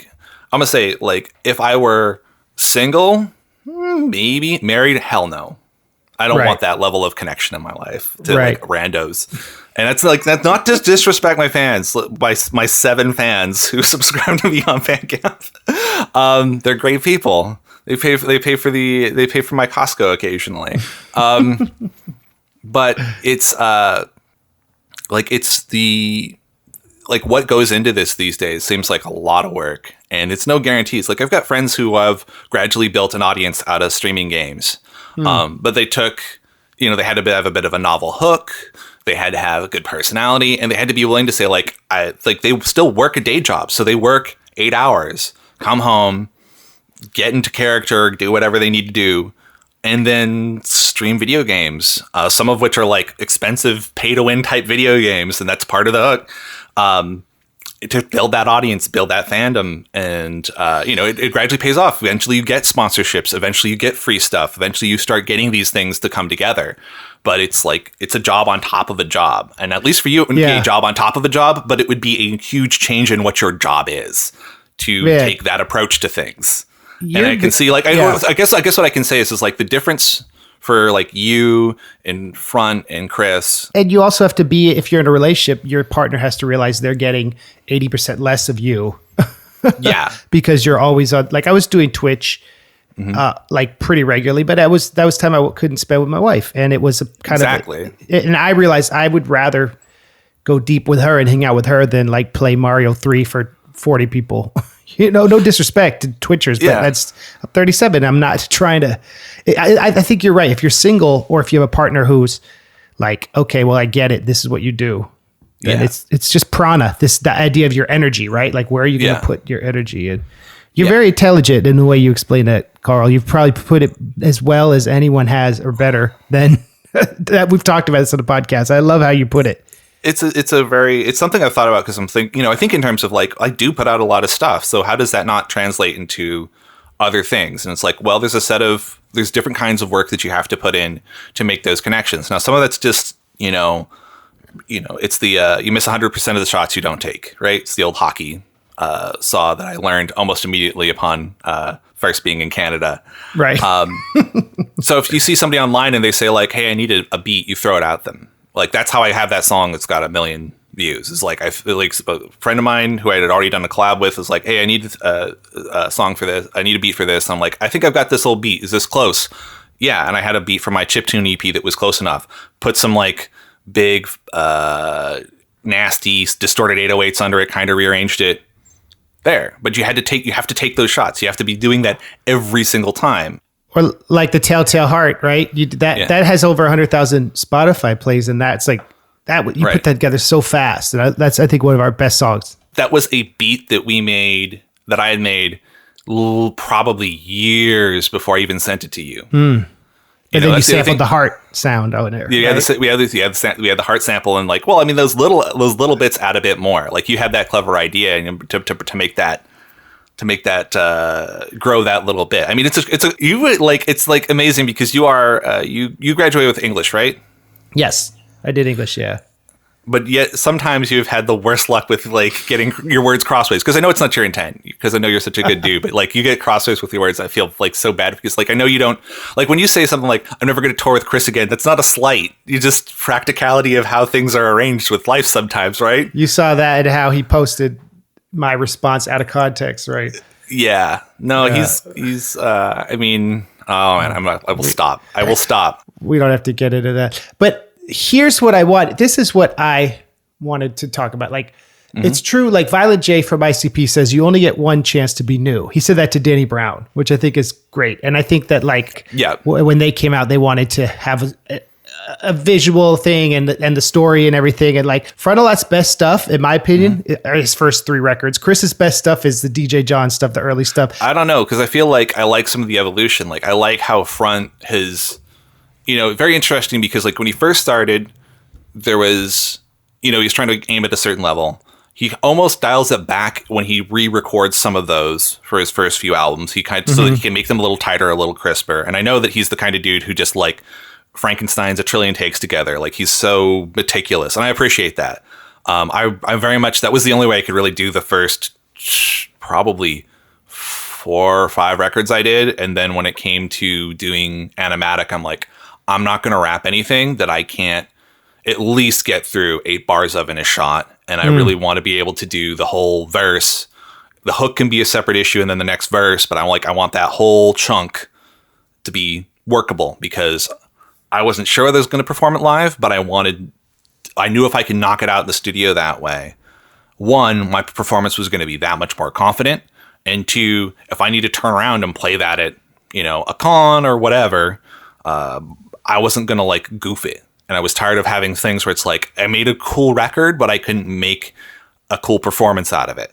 S2: gonna say like if I were single, maybe married, hell no. I don't want that level of connection in my life to like randos. And that's not just disrespect my fans, my 7 fans who subscribe to me on Bandcamp. They're great people. They pay for my Costco occasionally. But it's what goes into this these days seems like a lot of work, and it's no guarantees. Like I've got friends who have gradually built an audience out of streaming games. But they took, they had to have a bit of a novel hook. They had to have a good personality, and they had to be willing to say they still work a day job. So they work 8 hours, come home, get into character, do whatever they need to do, and then stream video games. Some of which are like expensive pay to win type video games. And that's part of the hook. To build that audience, build that fandom, and it gradually pays off. Eventually you get sponsorships, eventually you get free stuff, eventually you start getting these things to come together. But it's a job on top of a job, and at least for you it would be a job on top of a job, but it would be a huge change in what your job is to take that approach to things. And I can see I guess what I can say is like the difference for like you and Front and Chris.
S1: And you also have to be, if you're in a relationship, your partner has to realize they're getting 80% less of you.
S2: Yeah.
S1: Because you're always on, like I was doing Twitch like pretty regularly, but that was time I couldn't spend with my wife. And it was and I realized I would rather go deep with her and hang out with her than like play Mario 3 for 40 people. No disrespect to Twitchers, but I'm 37. I'm not trying to. I think you're right. If you're single or if you have a partner who's like, okay, well, I get it. This is what you do. And it's just prana. The idea of your energy, right? Like, where are you going to put your energy in? You're very intelligent in the way you explain that, Karl. You've probably put it as well as anyone has, or better than that. We've talked about this on the podcast. I love how you put it.
S2: It's something I've thought about because I'm thinking, I think in terms of like, I do put out a lot of stuff. So how does that not translate into other things? And it's like, well, there's different kinds of work that you have to put in to make those connections. Now, some of that's just, it's the, you miss 100% of the shots you don't take, right? It's the old hockey saw that I learned almost immediately upon first being in Canada.
S1: Right.
S2: So if you see somebody online and they say like, hey, I need a beat, you throw it at them. Like, that's how I have that song that's got 1 million views. It's like, a friend of mine who I had already done a collab with was like, hey, I need a song for this. I need a beat for this. And I'm like, I think I've got this little beat. Is this close? Yeah. And I had a beat for my chiptune EP that was close enough. Put some like big, nasty, distorted 808s under it, kind of rearranged it there. But you have to take those shots. You have to be doing that every single time.
S1: Or like the Telltale Heart, right? That has over 100,000 Spotify plays, and that's like that. You put that together so fast, and that's I think one of our best songs.
S2: That was a beat that I had made probably years before I even sent it to you.
S1: And then you sampled the heart sound out there.
S2: Yeah, right? we had the heart sample, and like, well, I mean, those little bits add a bit more. Like you had that clever idea, and to make that. Grow that little bit. I mean, it's like amazing because you are you graduated with English, right?
S1: Yes, I did English. Yeah.
S2: but yet sometimes you've had the worst luck with like getting your words crossways, because I know it's not your intent, because I know you're such a good dude, but like you get crossways with your words. I feel like so bad, because like I know you don't, like when you say something like I'm never going to tour with Chris again, that's not a slight. You just practicality of how things are arranged with life sometimes, right?
S1: You saw that and how he posted my response out of context, right?
S2: Yeah. No, he's I mean, oh man, I will stop. I will stop.
S1: We don't have to get into that. But here's what I want. This is what I wanted to talk about. Like, it's true. Like Violent J from ICP says, you only get one chance to be new. He said that to Danny Brown, which I think is great. And I think that like, when they came out, they wanted to have a visual thing and the story and everything. And like Frontalot's best stuff, in my opinion, are his first 3 records. Chris's best stuff is the DJ John stuff, the early stuff.
S2: I don't know, because I feel like I like some of the evolution. Like I like how Front has, very interesting, because like when he first started, there was, he's trying to aim at a certain level. He almost dials it back when he re-records some of those for his first few albums. He kind of, so that he can make them a little tighter, a little crisper. And I know that he's the kind of dude who just like Frankenstein's a trillion takes together. Like he's so meticulous, and I appreciate that. I very much, that was the only way I could really do the first probably 4 or 5 records I did. And then when it came to doing Animatic, I'm like, I'm not going to rap anything that I can't at least get through 8 bars of in a shot. And I really want to be able to do the whole verse. The hook can be a separate issue and then the next verse, but I'm like, I want that whole chunk to be workable, because I wasn't sure whether I was going to perform it live, but I knew if I could knock it out in the studio that way, 1, my performance was going to be that much more confident. And 2, if I need to turn around and play that at, a con or whatever, I wasn't going to like goof it. And I was tired of having things where it's like, I made a cool record, but I couldn't make a cool performance out of it.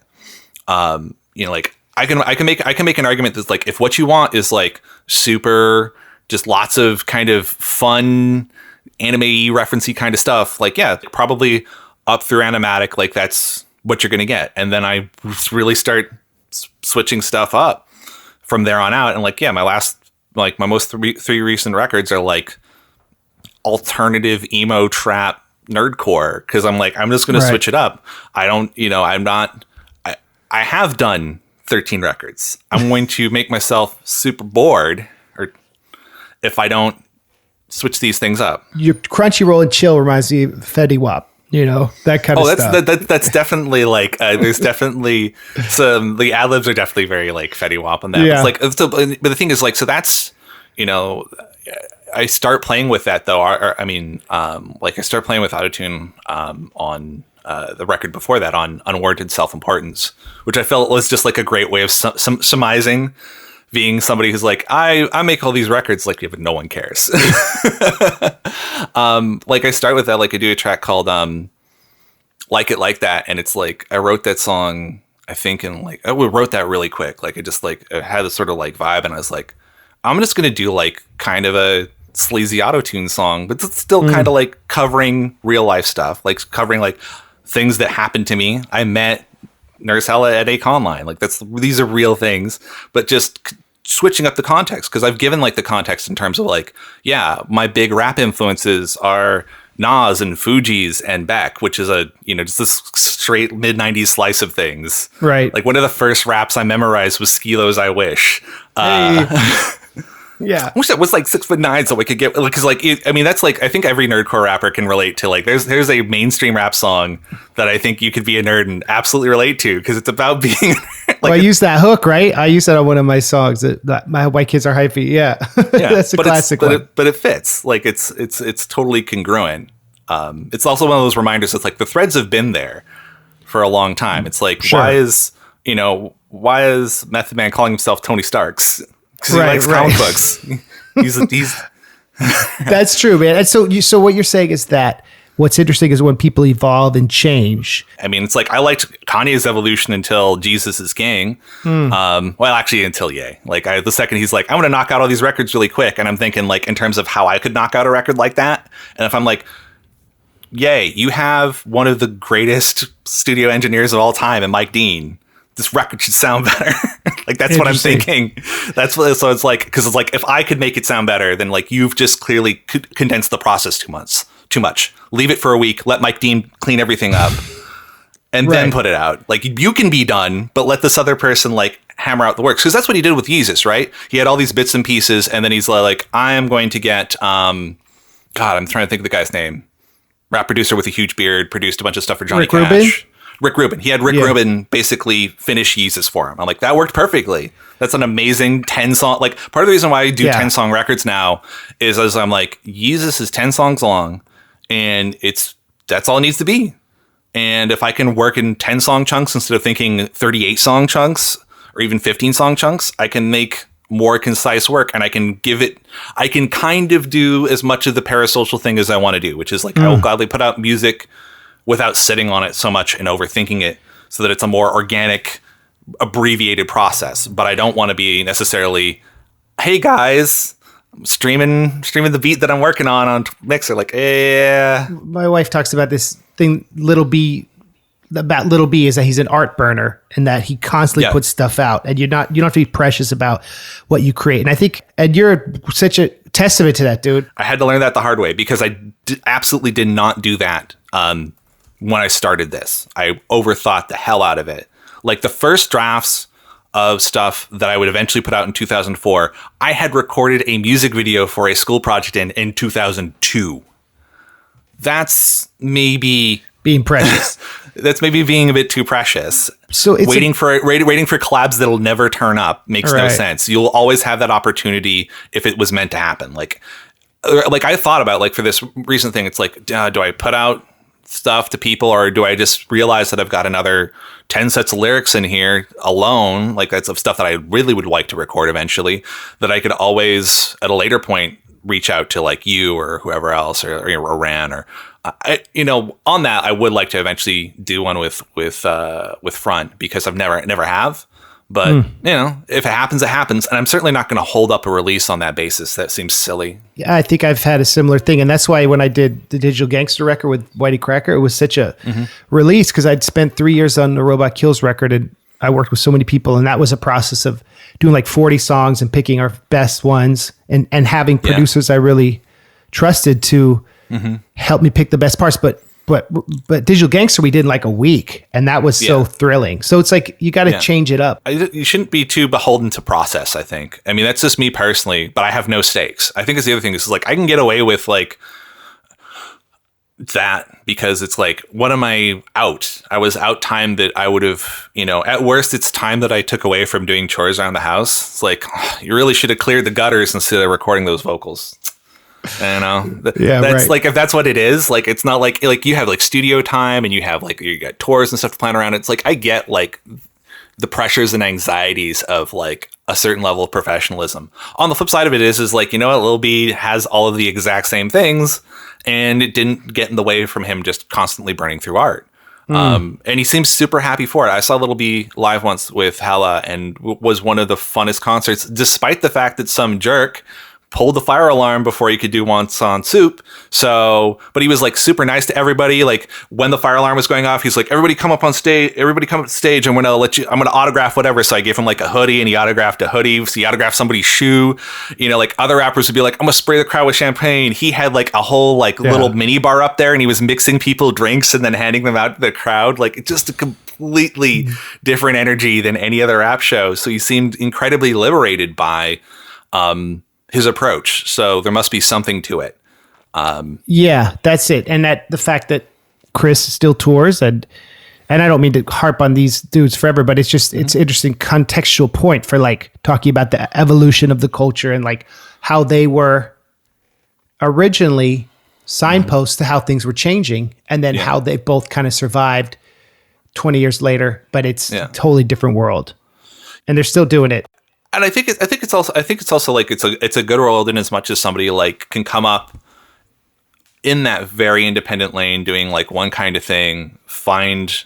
S2: Like I can make an argument that's like, if what you want is like super, just lots of kind of fun anime-y referencey kind of stuff, like, yeah, probably up through Animatic, like that's what you're going to get. And then I really start switching stuff up from there on out. And like, yeah, my most 3 recent records are like alternative emo trap nerdcore, because I'm like, I'm just going to switch it up. I don't, I have done 13 records. I'm going to make myself super bored if I don't switch these things up.
S1: Your Crunchyroll and chill reminds me of Fetty Wap, that kind of stuff.
S2: That's definitely like, there's definitely some, the ad-libs are definitely very like Fetty Wap on that.
S1: Yeah.
S2: It's like, so, but the thing is like, so that's, I start playing with that though. I start playing with autotune on the record before that, on Unwarranted Self-Importance, which I felt was just like a great way of summarizing being somebody who's like, I make all these records, like, yeah, but no one cares. Like I start with that, like I do a track called Like It Like That, and it's like I wrote that song, I think, in like, I wrote that really quick. Like it just like, it had this sort of like vibe, and I was like, I'm just gonna do like kind of a sleazy autotune song, but it's still kind of like covering real life stuff, like covering like things that happened to me. I met Nurse Hella at a con line. Like these are real things, but just switching up the context, because I've given like the context in terms of like, yeah, my big rap influences are Nas and Fugees and Beck, which is a, just this straight mid-90s slice of things.
S1: Right.
S2: Like one of the first raps I memorized was Skilo's I Wish.
S1: Yeah.
S2: I wish that was like 6'9" so we could get, because like, that's like, I think every nerdcore rapper can relate to, like, there's a mainstream rap song that I think you could be a nerd and absolutely relate to, because it's about being like,
S1: well, I use that hook, right? I use that on one of my songs, that my white kids are hyphy. Yeah. That's a classic one.
S2: But it fits. Like it's totally congruent. It's also one of those reminders that's like the threads have been there for a long time. It's like, why is Method Man calling himself Tony Starks? Because he likes comic books. He's
S1: That's true, man. And so what you're saying is that what's interesting is when people evolve and change.
S2: I mean, it's like I liked Kanye's evolution until Jesus is King. Well, actually, until Ye. Like the second he's like, I'm going to knock out all these records really quick, and I'm thinking like in terms of how I could knock out a record like that. And if I'm like, Ye, you have one of the greatest studio engineers of all time, and Mike Dean. This record should sound better. Like, that's what I'm thinking. So it's like, because it's like, if I could make it sound better, then like you've just clearly condensed the process too too much. Leave it for a week. Let Mike Dean clean everything up. And then put it out. Like, you can be done, but let this other person, like, hammer out the works. Because that's what he did with Yeezus, right? He had all these bits and pieces, and then he's like, I am going to get, God, I'm trying to think of the guy's name. Rap producer with a huge beard, produced a bunch of stuff for Johnny Cash.
S1: Rubin?
S2: Rick Rubin. He had Rick Rubin basically finish Yeezus for him. I'm like, that worked perfectly. That's an amazing 10-song. Like, part of the reason why I do 10-song records now is as I'm like, Yeezus is 10 songs long, and that's all it needs to be. And if I can work in 10-song chunks instead of thinking 38-song chunks or even 15-song chunks, I can make more concise work, and I can kind of do as much of the parasocial thing as I want to do, which is like, I will gladly put out music without sitting on it so much and overthinking it, so that it's a more organic, abbreviated process. But I don't want to be necessarily, hey guys, I'm streaming the beat that I'm working on Mixer. Like, yeah.
S1: My wife talks about this thing, Little B is that he's an art burner, and that he constantly puts stuff out, and you don't have to be precious about what you create. And I think, and you're such a testament to that, dude.
S2: I had to learn that the hard way, because I absolutely did not do that when I started this. I overthought the hell out of it. Like, the first drafts of stuff that I would eventually put out in 2004, I had recorded a music video for a school project in 2002. That's maybe
S1: being precious.
S2: That's maybe being a bit too precious.
S1: So it's
S2: waiting for collabs that'll never turn up makes no sense. You'll always have that opportunity if it was meant to happen. Like I thought about, like, for this recent thing, it's like, do I put out stuff to people, or do I just realize that I've got another 10 sets of lyrics in here alone? Like, that's of stuff that I really would like to record eventually, that I could always at a later point reach out to, like, you or whoever else, or Ran, or on that, I would like to eventually do one with Front, because I've never have. But if it happens, it happens, and I'm certainly not going to hold up a release on that basis. That seems silly.
S1: Yeah, I think I've had a similar thing, and that's why when I did the Digital Gangster record with Whitey Cracker, it was such a release, because I'd spent 3 years on the Robot Kills record, and I worked with so many people, and that was a process of doing like 40 songs and picking our best ones, and having producers I really trusted to help me pick the best parts. But Digital Gangster we did in like a week, and that was so thrilling. So it's like, you got to change it up.
S2: You shouldn't be too beholden to process, I think. I mean, that's just me personally, but I have no stakes. I think it's the other thing is, like, I can get away with, like, that, because it's like, what am I out? I was out time that I would have, at worst, it's time that I took away from doing chores around the house. It's like, you really should have cleared the gutters instead of recording those vocals. That's like, if that's what it is, like, it's not like you have like studio time, and you have like, you got tours and stuff to plan around. It's like, I get like the pressures and anxieties of like a certain level of professionalism. On the flip side of it is like, Lil B has all of the exact same things, and it didn't get in the way from him just constantly burning through art. And he seems super happy for it. I saw Lil B live once with Hella, and was one of the funnest concerts, despite the fact that some jerk pulled the fire alarm before he could do Once on Soup. So, but he was like super nice to everybody. Like, when the fire alarm was going off, he's like, everybody come up stage. I'm going to autograph whatever. So I gave him like a hoodie, and he autographed a hoodie. So he autographed somebody's shoe. Like, other rappers would be like, I'm going to spray the crowd with champagne. He had like a whole like little mini bar up there, and he was mixing people drinks and then handing them out to the crowd. Like, it's just a completely different energy than any other rap show. So he seemed incredibly liberated by, his approach. So there must be something to it.
S1: Yeah, that's it. And that the fact that Chris still tours, and I don't mean to harp on these dudes forever, but it's just, it's interesting contextual point for like talking about the evolution of the culture, and like how they were originally signposts to how things were changing, and then how they both kind of survived 20 years later, but it's a totally different world, and they're still doing it.
S2: And I think it's also like it's a good world in as much as somebody like can come up in that very independent lane, doing like one kind of thing, find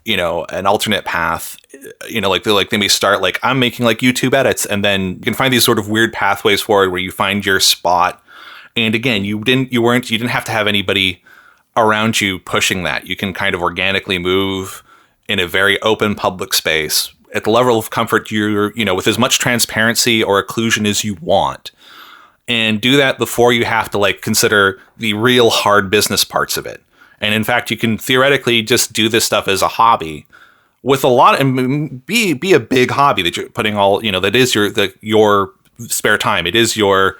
S2: an alternate path. Like they may start like, I'm making like YouTube edits, and then you can find these sort of weird pathways forward where you find your spot. And again, you didn't have to have anybody around you pushing that. You can kind of organically move in a very open public space at the level of comfort you're, with as much transparency or occlusion as you want. and do that before you have to like consider the real hard business parts of it. And in fact, you can theoretically just do this stuff as a hobby with a lot and be a big hobby that you're putting all, that is your spare time. It is your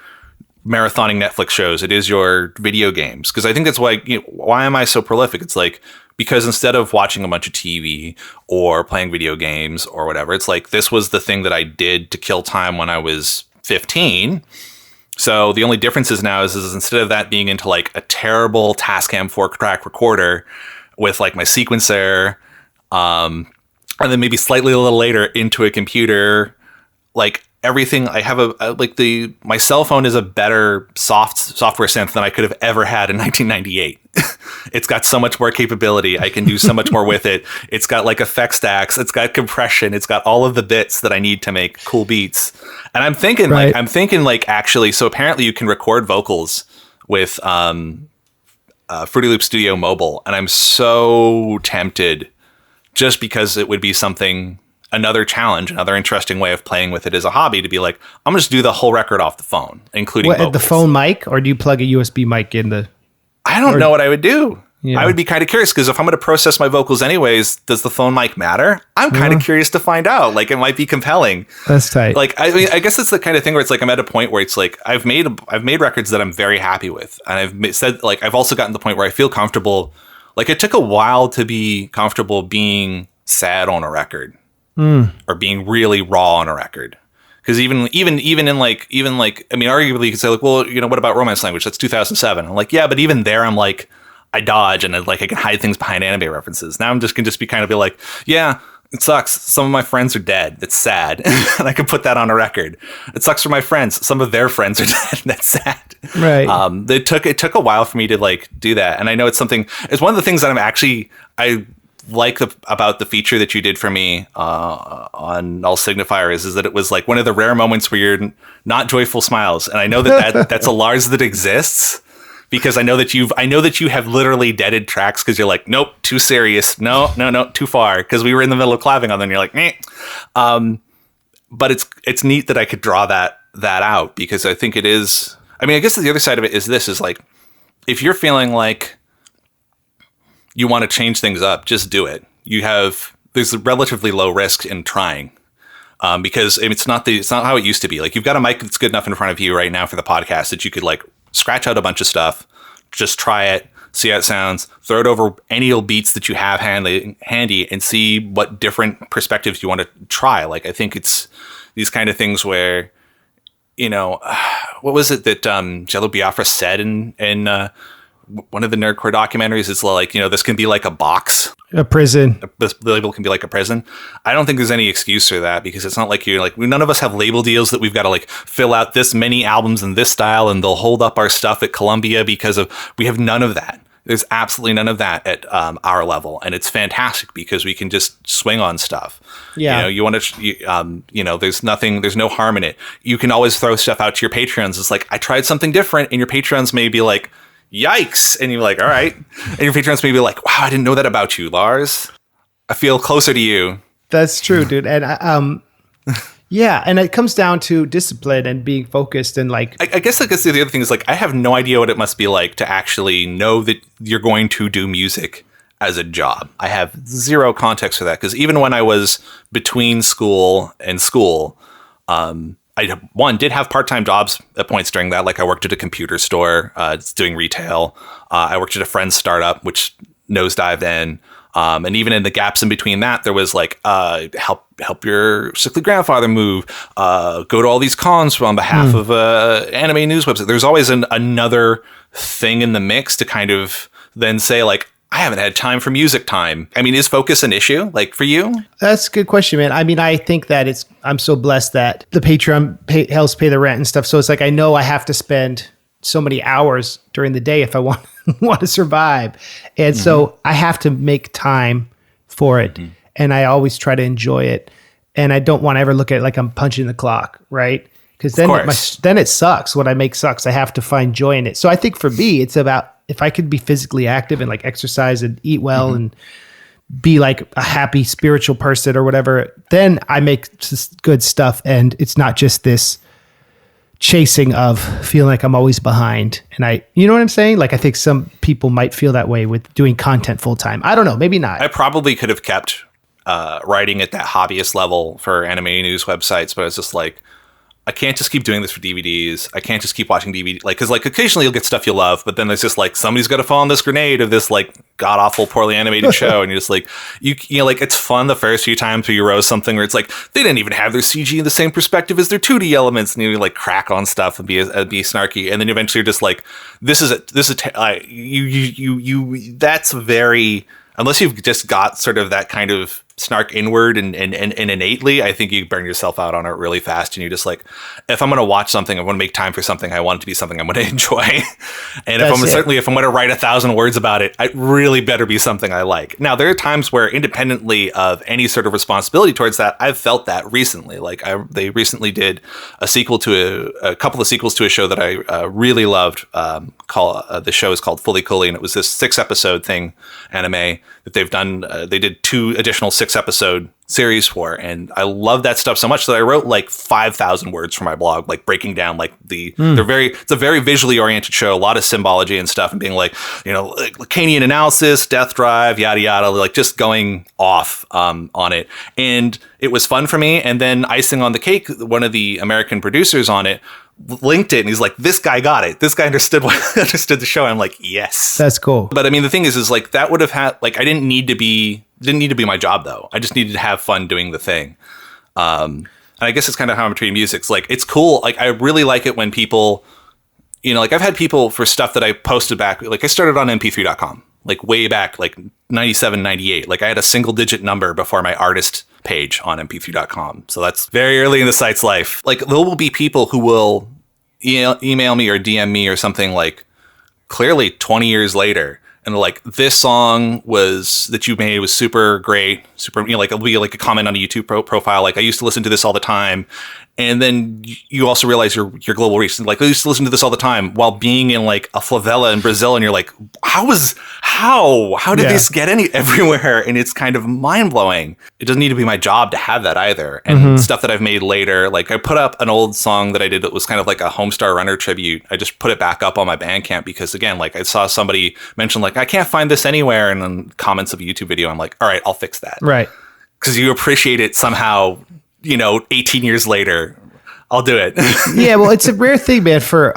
S2: marathoning Netflix shows. It is your video games. Because I think that's why, why am I so prolific? It's like, because instead of watching a bunch of TV or playing video games or whatever, it's like, this was the thing that I did to kill time when I was 15. So the only difference is now is instead of that being into like a terrible Tascam 4-track recorder with like my sequencer, and then maybe slightly a little later into a computer, like everything I have my cell phone is a better software synth than I could have ever had in 1998. It's got so much more capability. I can do so much more with it. It's got like effect stacks. It's got compression. It's got all of the bits that I need to make cool beats. And I'm thinking actually, so apparently you can record vocals with Fruity Loop Studio Mobile. And I'm so tempted just because it would be another challenge, another interesting way of playing with it as a hobby to be like, I'm going to just do the whole record off the phone, including vocals.
S1: The phone mic, or do you plug a USB mic in the...
S2: I don't know what I would do. Yeah. I would be kind of curious because if I'm going to process my vocals anyways, does the phone mic matter? I'm kind of curious to find out. Like, it might be compelling.
S1: That's tight.
S2: Like, I mean, I guess it's the kind of thing where it's like I'm at a point where it's like I've made records that I'm very happy with, and I've also gotten to the point where I feel comfortable. Like, it took a while to be comfortable being sad on a record or being really raw on a record. Because even in like, I mean, arguably you could say like, well, what about Romance Language? That's 2007. I'm like, yeah, but even there, I'm like, I dodge and I can hide things behind anime references. Now I'm just can be kind of be like, yeah, it sucks. Some of my friends are dead. That's sad. And I can put that on a record. It sucks for my friends. Some of their friends are dead. That's sad.
S1: Right.
S2: It took a while for me to like do that. And I know it's one of the things that I like about the feature that you did for me on All Signifier is that it was like one of the rare moments where you're not joyful smiles. And I know that's a Lars that exists because I know that you have literally deaded tracks because you're like, nope, too serious. No, too far. Because we were in the middle of clapping on them and you're like, meh. But it's neat that I could draw that out because I think it is. I mean, I guess the other side of it is like, if you're feeling like you want to change things up, just do it. There's a relatively low risk in trying because it's not how it used to be. Like, you've got a mic that's good enough in front of you right now for the podcast that you could like scratch out a bunch of stuff, just try it, see how it sounds, throw it over any old beats that you have handy and see what different perspectives you want to try. Like, I think it's these kind of things where, what was it that Jello Biafra said in one of the nerdcore documentaries? It's like, this can be like a box,
S1: a prison.
S2: The label can be like a prison. I don't think there's any excuse for that because it's not like none of us have label deals that we've got to like fill out this many albums in this style and they'll hold up our stuff at Columbia we have none of that. There's absolutely none of that at our level. And it's fantastic because we can just swing on stuff. Yeah. You want to, there's no harm in it. You can always throw stuff out to your Patreons. It's like, I tried something different, and your Patreons may be like, yikes. And you're like, all right. And your Patreons may be like, wow, I didn't know that about you, Lars. I feel closer to you.
S1: That's true, dude. And yeah, and it comes down to discipline and being focused and like...
S2: I guess the other thing is like, I have no idea what it must be like to actually know that you're going to do music as a job. I have zero context for that because even when I was between school and school, I did have part-time jobs at points during that. Like, I worked at a computer store, doing retail. I worked at a friend's startup, which nosedived in. And even in the gaps in between that, there was like, help your sickly grandfather move, go to all these cons on behalf of anime news website. There's always another thing in the mix to kind of then say like, I haven't had time for music time. I mean, is focus an issue like for you?
S1: That's a good question, man. I mean, I think that I'm so blessed that the Patreon helps pay the rent and stuff. So it's like, I know I have to spend so many hours during the day if I want to survive. And so I have to make time for it. And I always try to enjoy it. And I don't want to ever look at it like I'm punching the clock, right? Because then it sucks. What I make sucks. I have to find joy in it. So I think for me, it's about, if I could be physically active and like exercise and eat well and be like a happy spiritual person or whatever, then I make good stuff. And it's not just this chasing of feeling like I'm always behind. And you know what I'm saying? Like, I think some people might feel that way with doing content full time. I don't know, maybe not.
S2: I probably could have kept writing at that hobbyist level for anime news websites, but it's just like, I can't just keep doing this for DVDs. I can't just keep watching DVD, like, because like occasionally you'll get stuff you love, but then there's just like somebody's got to fall on this grenade of this like god awful, poorly animated show, and you're just like, you know, like it's fun the first few times where you roast something where it's like they didn't even have their CG in the same perspective as their 2D elements, and you like crack on stuff and be snarky, and then eventually you're just like, that's very, unless you've just got sort of that kind of snark inward and innately, I think you burn yourself out on it really fast. And you're just like, if I'm going to watch something, I want to make time for something, I want it to be something I'm going to enjoy. And if I'm going to write 1,000 words about it, it really better be something I like. Now, there are times where independently of any sort of responsibility towards that, I've felt that recently. Like they recently did a sequel to a couple of sequels to a show that I really loved. The show is called Fully Cooley, and it was this 6-episode thing, anime that they've done. They did 2 additional 6-episode series for, and I love that stuff so much that I wrote like 5,000 words for my blog, like breaking down like it's a very visually oriented show, a lot of symbology and stuff, and being like, you know, like Lacanian analysis, death drive, yada yada, like just going off on it. And it was fun for me. And then icing on the cake, one of the American producers on it linked it, and he's like, this guy got it, this guy understood the show. And I'm like, yes,
S1: that's cool.
S2: But I mean, the thing is like that would have had, like, I didn't need to be my job though. I just needed to have fun doing the thing. And I guess it's kind of how I'm treating music. It's like, it's cool. Like, I really like it when people, you know, like I've had people for stuff that I posted back, like I started on mp3.com, like way back, like 97, 98. Like I had a single digit number before my artist page on mp3.com. So that's very early in the site's life. Like there will be people who will email me or DM me or something like clearly 20 years later, and they're like, this song that you made was super great, super, you know, like it'll be like a comment on a YouTube profile. Like I used to listen to this all the time. And then you also realize your global reach. Like, I used to listen to this all the time while being in like a favela in Brazil, and you're like, how did this get everywhere? And it's kind of mind blowing. It doesn't need to be my job to have that either. And stuff that I've made later, like I put up an old song that I did that was kind of like a Homestar Runner tribute. I just put it back up on my Bandcamp because, again, like I saw somebody mention like, I can't find this anywhere, and then comments of a YouTube video. I'm like, all right, I'll fix that.
S1: Right.
S2: Because you appreciate it somehow. You know, 18 years later, I'll do it.
S1: Yeah, well, it's a rare thing, man. For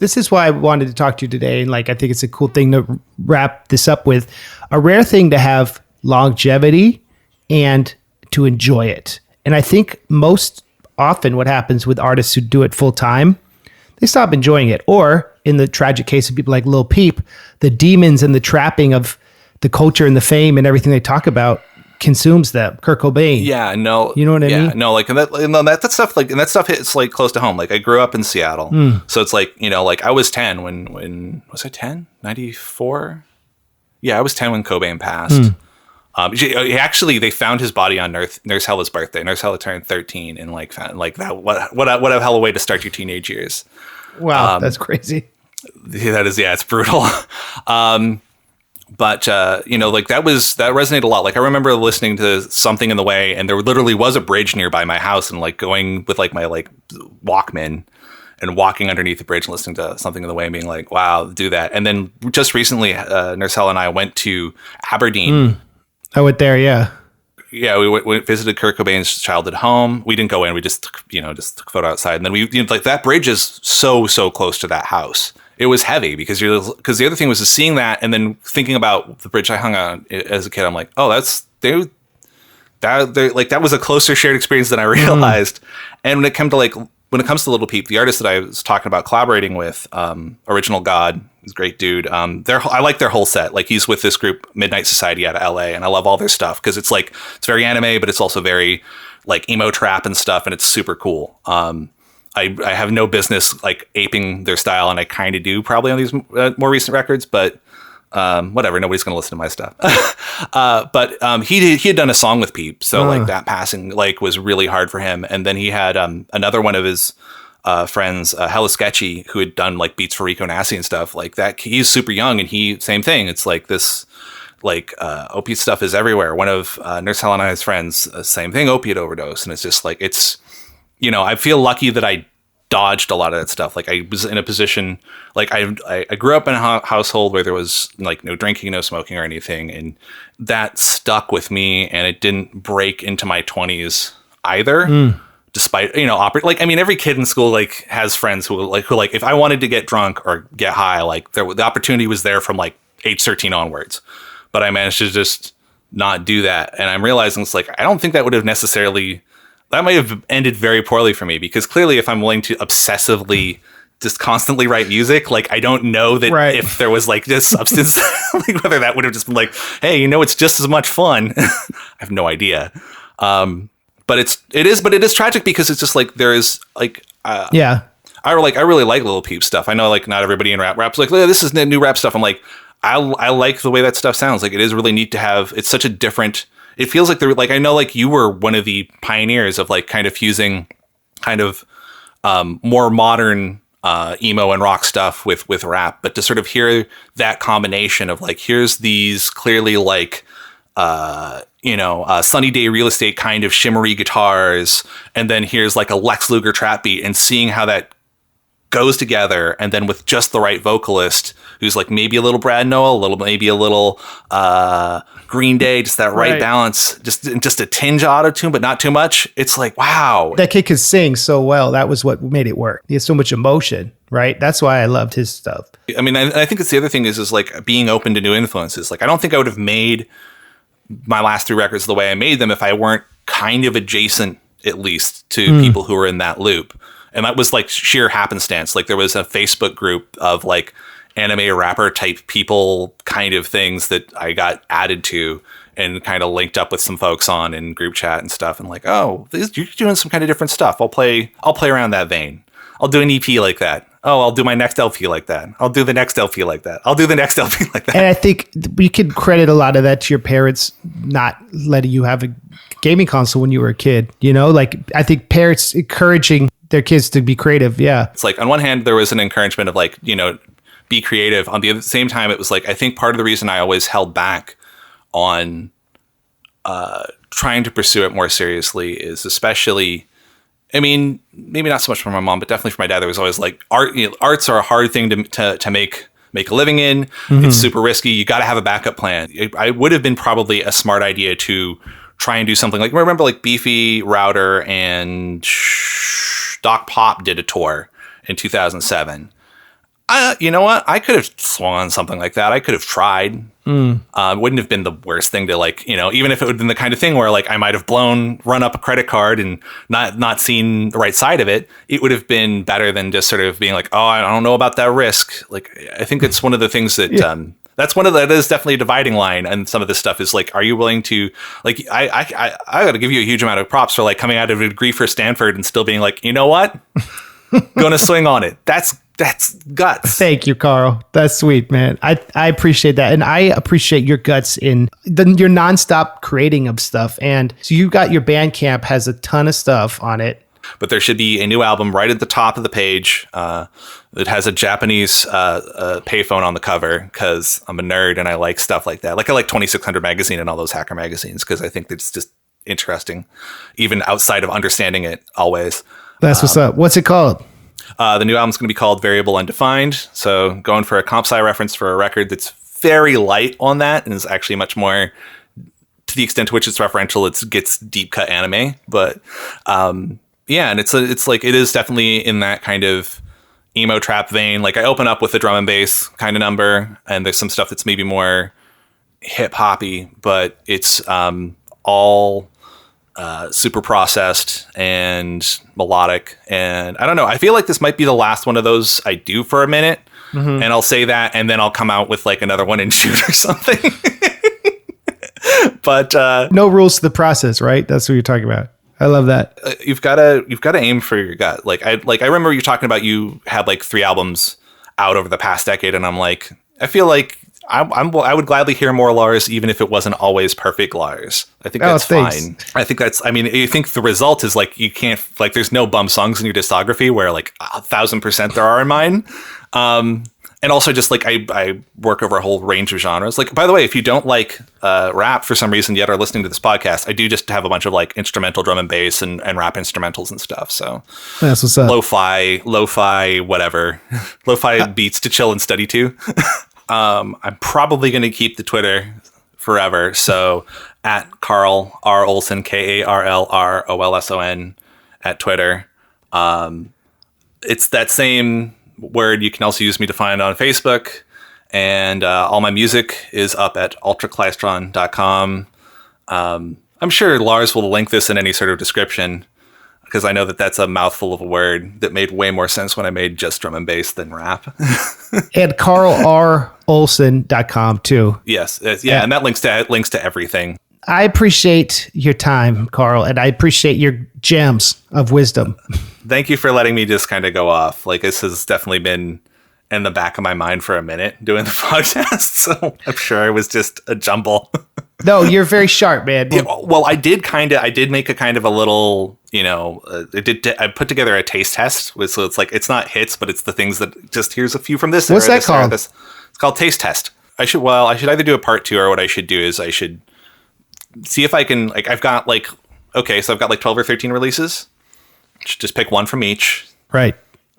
S1: this is why I wanted to talk to you today, and like I think it's a cool thing to wrap this up with. A rare thing to have longevity and to enjoy it. And I think most often what happens with artists who do it full time, they stop enjoying it. Or in the tragic case of people like Lil Peep, the demons and the trapping of the culture and the fame and everything they talk about consumes them. Kurt Cobain.
S2: Yeah, no.
S1: You know what I mean?
S2: Yeah, no, like, and that stuff, like, and that stuff hits like close to home. Like, I grew up in Seattle. So it's like, you know, like I was 10 when was I 10? 94? Yeah, I was 10 when Cobain passed. Actually, they found his body on Nurse Hella's birthday. Nurse Hella turned 13, and like found, like that. What a hell of a way to start your teenage years.
S1: Wow, that's crazy.
S2: That is, yeah, it's brutal. But, you know, like that resonated a lot. Like I remember listening to Something in the Way, and there literally was a bridge nearby my house, and like going with like my like Walkman and walking underneath the bridge and listening to Something in the Way and being like, wow, do that. And then just recently, Nursella and I went to Aberdeen.
S1: I went there. Yeah.
S2: Yeah. We visited Kurt Cobain's childhood home. We didn't go in. We just took a photo outside. And then like that bridge is so close to that house. It was heavy because the other thing was just seeing that and then thinking about the bridge I hung on as a kid. I'm like, oh, that was a closer shared experience than I realized. And when it comes to Little Peep, the artist that I was talking about collaborating with, Original God, he's a great dude. I like their whole set. Like he's with this group Midnight Society out of LA, and I love all their stuff because it's like it's very anime, but it's also very like emo trap and stuff, and it's super cool. I have no business like aping their style, and I kind of do probably on these more recent records, but whatever. Nobody's going to listen to my stuff. But he had done a song with Peep, so like that passing like was really hard for him. And then he had another one of his friends, Hella Sketchy, who had done like beats for Rico Nasty and stuff like that. He's super young, and same thing. It's like this. Like opiate stuff is everywhere. One of Nurse Helen and his friends, same thing, opiate overdose, and it's just like it's. You know, I feel lucky that I dodged a lot of that stuff. Like I was in a position, like I grew up in a household where there was like no drinking, no smoking or anything. And that stuck with me, and it didn't break into my 20s either. Despite, like, I mean, every kid in school, like, has friends who if I wanted to get drunk or get high, like the opportunity was there from like age 13 onwards, but I managed to just not do that. And I'm realizing it's like, I don't think that would have necessarily, that might have ended very poorly for me, because clearly if I'm willing to obsessively just constantly write music, like, I don't know that if there was like this substance, like whether that would have just been like, hey, it's just as much fun. I have no idea. But it is tragic, because it's just like, there's like, I really like Lil Peep stuff. I know like not everybody in rap's like, this is new rap stuff. I'm like, I like the way that stuff sounds. Like, it is really neat to have, it's such a different, it feels like like, I know like you were one of the pioneers of like kind of fusing kind of more modern emo and rock stuff with rap, but to sort of hear that combination of like, here's these clearly like, Sunny Day Real Estate kind of shimmery guitars, and then here's like a Lex Luger trap beat, and seeing how that goes together, and then with just the right vocalist who's like maybe a little Brad Noel, maybe a little Green Day, just that right balance, just a tinge of auto-tune, but not too much. It's like, wow.
S1: That kid could sing so well. That was what made it work. He has so much emotion, right? That's why I loved his stuff.
S2: I mean, I think it's the other thing is like being open to new influences. Like, I don't think I would have made my last 3 records the way I made them if I weren't kind of adjacent, at least, to people who were in that loop. And that was like sheer happenstance. Like, there was a Facebook group of like anime rapper type people kind of things that I got added to and kind of linked up with some folks on in group chat and stuff. And like, oh, you're doing some kind of different stuff. I'll play around that vein. I'll do an EP like that. Oh, I'll do my next LP like that. I'll do the next LP like that. I'll do the next LP like that.
S1: And I think we could credit a lot of that to your parents not letting you have a gaming console when you were a kid. Like, I think parents encouraging their kids to be creative. Yeah.
S2: It's like, on one hand, there was an encouragement of like, be creative. On the same time, it was like, I think part of the reason I always held back on trying to pursue it more seriously is especially, I mean, maybe not so much for my mom, but definitely for my dad. There was always like arts are a hard thing to make a living in. It's super risky. You got to have a backup plan. I would have been probably a smart idea to try and do something like, remember like Beefy, Router, and Doc Pop did a tour in 2007. You know what? I could have swung on something like that. I could have tried. It wouldn't have been the worst thing to like, even if it would have been the kind of thing where like I might have run up a credit card and not seen the right side of it. It would have been better than just sort of being like, oh, I don't know about that risk. Like, I think it's one of the things that, that is definitely a dividing line. And some of this stuff is like, are you willing to, like, I got to give you a huge amount of props for like coming out of a degree for Stanford and still being like, you know what? Gonna swing on it. That's guts.
S1: Thank you, Karl. That's sweet, man. I appreciate that. And I appreciate your guts in your nonstop creating of stuff. And so you got your Bandcamp has a ton of stuff on it.
S2: But there should be a new album right at the top of the page. It has a Japanese payphone on the cover because I'm a nerd and I like stuff like that. Like, I like 2600 magazine and all those hacker magazines because I think it's just interesting, even outside of understanding it always.
S1: That's what's up. What's it called?
S2: The new album's going to be called Variable Undefined. So going for a comp sci reference for a record that's very light on that and is actually much more, to the extent to which it's referential, it gets deep cut anime. But yeah, and it's like, it is definitely in that kind of emo trap vein. Like, I open up with a drum and bass kind of number, and there's some stuff that's maybe more hip hoppy, but it's all super processed and melodic. And I don't know, I feel like this might be the last one of those I do for a minute. And I'll say that, and then I'll come out with like another one and shoot or something. But
S1: no rules to the process, right? That's what you're talking about. I love that.
S2: You've got to aim for your gut. I remember you talking about you had like 3 albums out over the past decade, and I'm like, I feel like I would gladly hear more Lars, even if it wasn't always perfect Lars. I think that's fine. I think I think the result is like, you can't, like, there's no bum songs in your discography where like 1,000% there are in mine. And also just like I work over a whole range of genres. Like, by the way, if you don't like rap for some reason yet are listening to this podcast, I do just have a bunch of like instrumental drum and bass and rap instrumentals and stuff. So
S1: that's what's up.
S2: Lo-fi, whatever. Lo-fi beats to chill and study to. I'm probably going to keep the Twitter forever. So at Karl R. Olson, KarlRolson at Twitter. It's that same word. You can also use me to find on Facebook. And all my music is up at ultraklystron.com. I'm sure Lars will link this in any sort of description, because I know that that's a mouthful of a word that made way more sense when I made just drum and bass than rap.
S1: And KarlROlson.com too.
S2: Yes. Yeah. And that links to everything.
S1: I appreciate your time, Karl, and I appreciate your gems of wisdom.
S2: Thank you for letting me just kind of go off. Like, this has definitely been in the back of my mind for a minute doing the podcast. So I'm sure it was just a jumble.
S1: No, you're very sharp, man.
S2: Yeah, well, I did make a kind of a little, I put together a taste test. So it's like, it's not hits, but it's the things that just, here's a few from this.
S1: What's that called?
S2: It's called Taste Test. I should either do a part 2, or what I should do is I should see if I can, like, I've got like 12 or 13 releases. Just pick one from each.
S1: Right.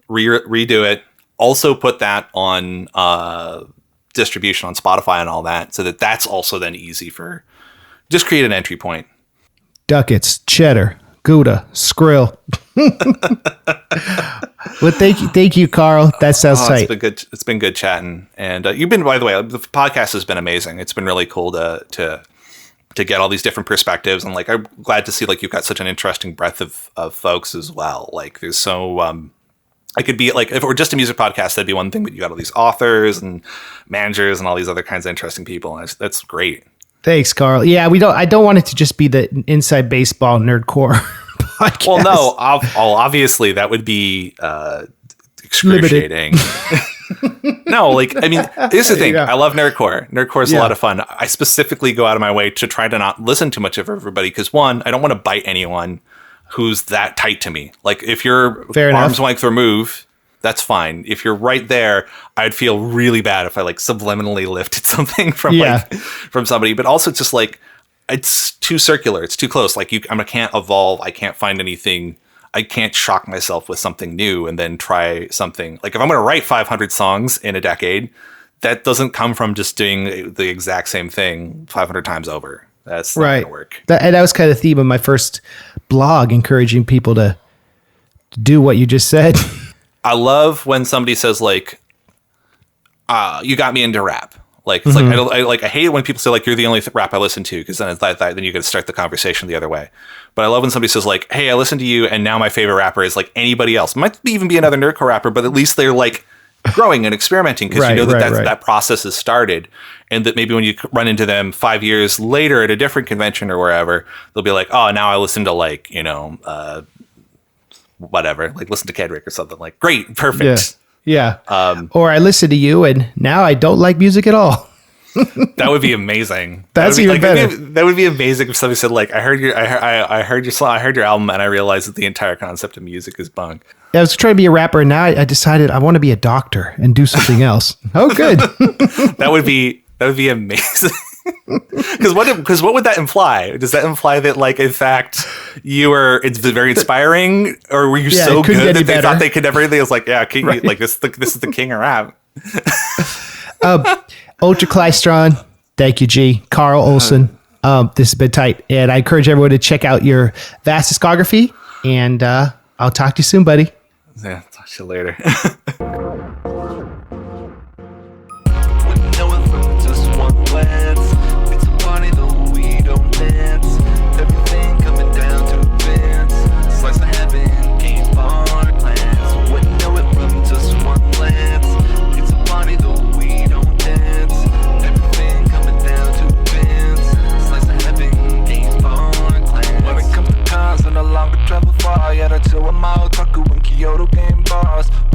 S2: Redo it. Also put that on distribution on Spotify and all that, so that's also then easy for, just create an entry point.
S1: Ducats, cheddar, Gouda, Skrill. Well, thank you, Karl. That sounds tight.
S2: It's been good chatting, and you've been, by the way, the podcast has been amazing. It's been really cool to get all these different perspectives, and like, I'm glad to see like you've got such an interesting breadth of folks as well. Like, there's so I could be like, if it were just a music podcast, that'd be one thing, but you got all these authors and managers and all these other kinds of interesting people, and that's great.
S1: Thanks, Karl. Yeah, I don't want it to just be the inside baseball nerdcore podcast.
S2: Well, no, obviously that would be excruciating. No, like, I mean, here's the thing. I love nerdcore. Nerdcore is a lot of fun. I specifically go out of my way to try to not listen too much of everybody, because one, I don't want to bite anyone who's that tight to me. Like, if you're arm's length remove, that's fine. If you're right there, I'd feel really bad if I like subliminally lifted something from somebody. But also, it's just like, it's too circular. It's too close. Like, I can't evolve. I can't find anything. I can't shock myself with something new and then try something. Like, if I'm going to write 500 songs in a decade, that doesn't come from just doing the exact same thing 500 times over. That's not going to work.
S1: And that was kind of the theme of my first blog, encouraging people to do what you just said.
S2: I love when somebody says like, you got me into rap. Like, it's like, I hate it when people say like, you're the only rap I listen to, because then it's then you can start the conversation the other way. But I love when somebody says like, hey, I listened to you, and now my favorite rapper is like anybody else. Might even be another nerdcore rapper, but at least they're like growing and experimenting, because that process has started, and that maybe when you run into them 5 years later at a different convention or wherever, they'll be like, oh, now I listen to like, whatever, like listen to Kendrick or something. Like, great, perfect.
S1: Yeah. Or I listen to you, and now I don't like music at all.
S2: That would be amazing.
S1: That's even better.
S2: That would be amazing if somebody said like, I heard your song, I heard your album, and I realized that the entire concept of music is bunk.
S1: I was trying to be a rapper, and now I decided I want to be a doctor and do something else. Oh, good.
S2: That would be amazing. Because what would that imply? Does that imply that, like, in fact, it's very inspiring, or were you so good that they thought they could never? It was like, yeah, king, like this is the king of rap.
S1: Ultraklystron, thank you, G. Karl Olson. This has been tight, and I encourage everyone to check out your vast discography. And I'll talk to you soon, buddy.
S2: Yeah, talk to you later.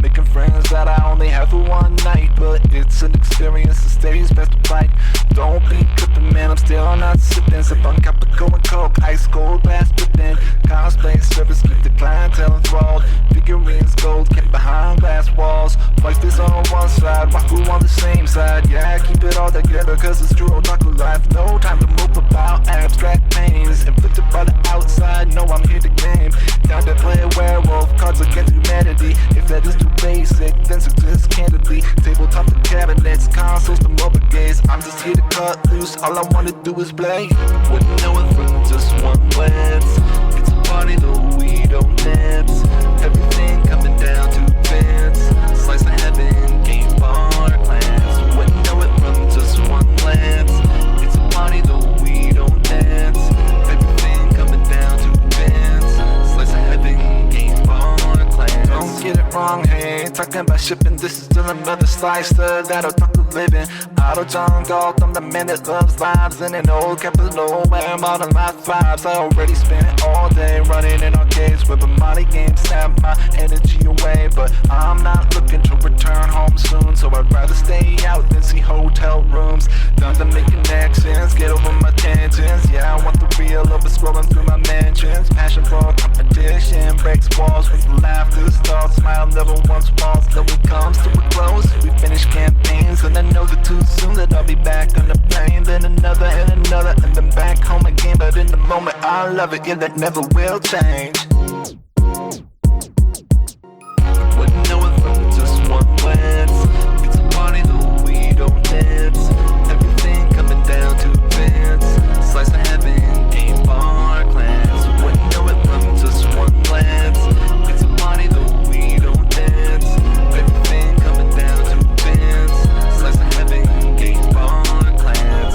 S3: Making friends that I only have for one night, but it's an experience that stays best to fight. Don't be tripping, man, I'm still not sipping. Sip on Caprico and Coke, ice cold glass dripping. Cosplay service, keep the clientele enthralled. Figurines gold, kept behind glass walls. Twice this on one side, Wahoo keep it all together, cause it's true otaku life. No time to move about abstract pains. Inflicted by the outside, no, I'm here to game. Down to play a werewolf, cards against humanity. If that is too basic, then success candidly. Tabletop to cabinets, consoles to mobile games. I'm just here to cut loose, all I wanna do is play. Wouldn't know it from just one glance. It's a party though we don't dance. Everything coming down to fence. Slice of heaven, game bar plans. Wouldn't know it from just one glance. It's a party though we don't dance. Everything coming down to fence. Slice of heaven, game bar plans. Don't get it wrong, hey, talking about shipping. This is still another slicer that'll talk to living. Auto John Galt, I'm the man that loves vibes in an old capital where modern life vibes. I already spent all day running in arcades with a money game, snap my energy away. But I'm not looking to return home soon, so I'd rather stay out than see hotel rooms. Done to make connections, get over my tensions. Yeah, I want the real of it scrolling through my mentions. Passion for competition breaks walls with laughter, starts, smile never once falls. Though it comes to a close, we finish campaigns, and I know that too soon that I'll be back on the plane. Then another and another, and then back home again. But in the moment I love it, yeah, that never will change. Wouldn't know it from just one glance. It's a party though we don't dance. Everything coming down to fence. Slice of heaven, game bar clans. Wouldn't know it from just one glance. It's a party though we don't dance. Everything coming down to fence. Slice of heaven, game bar clans.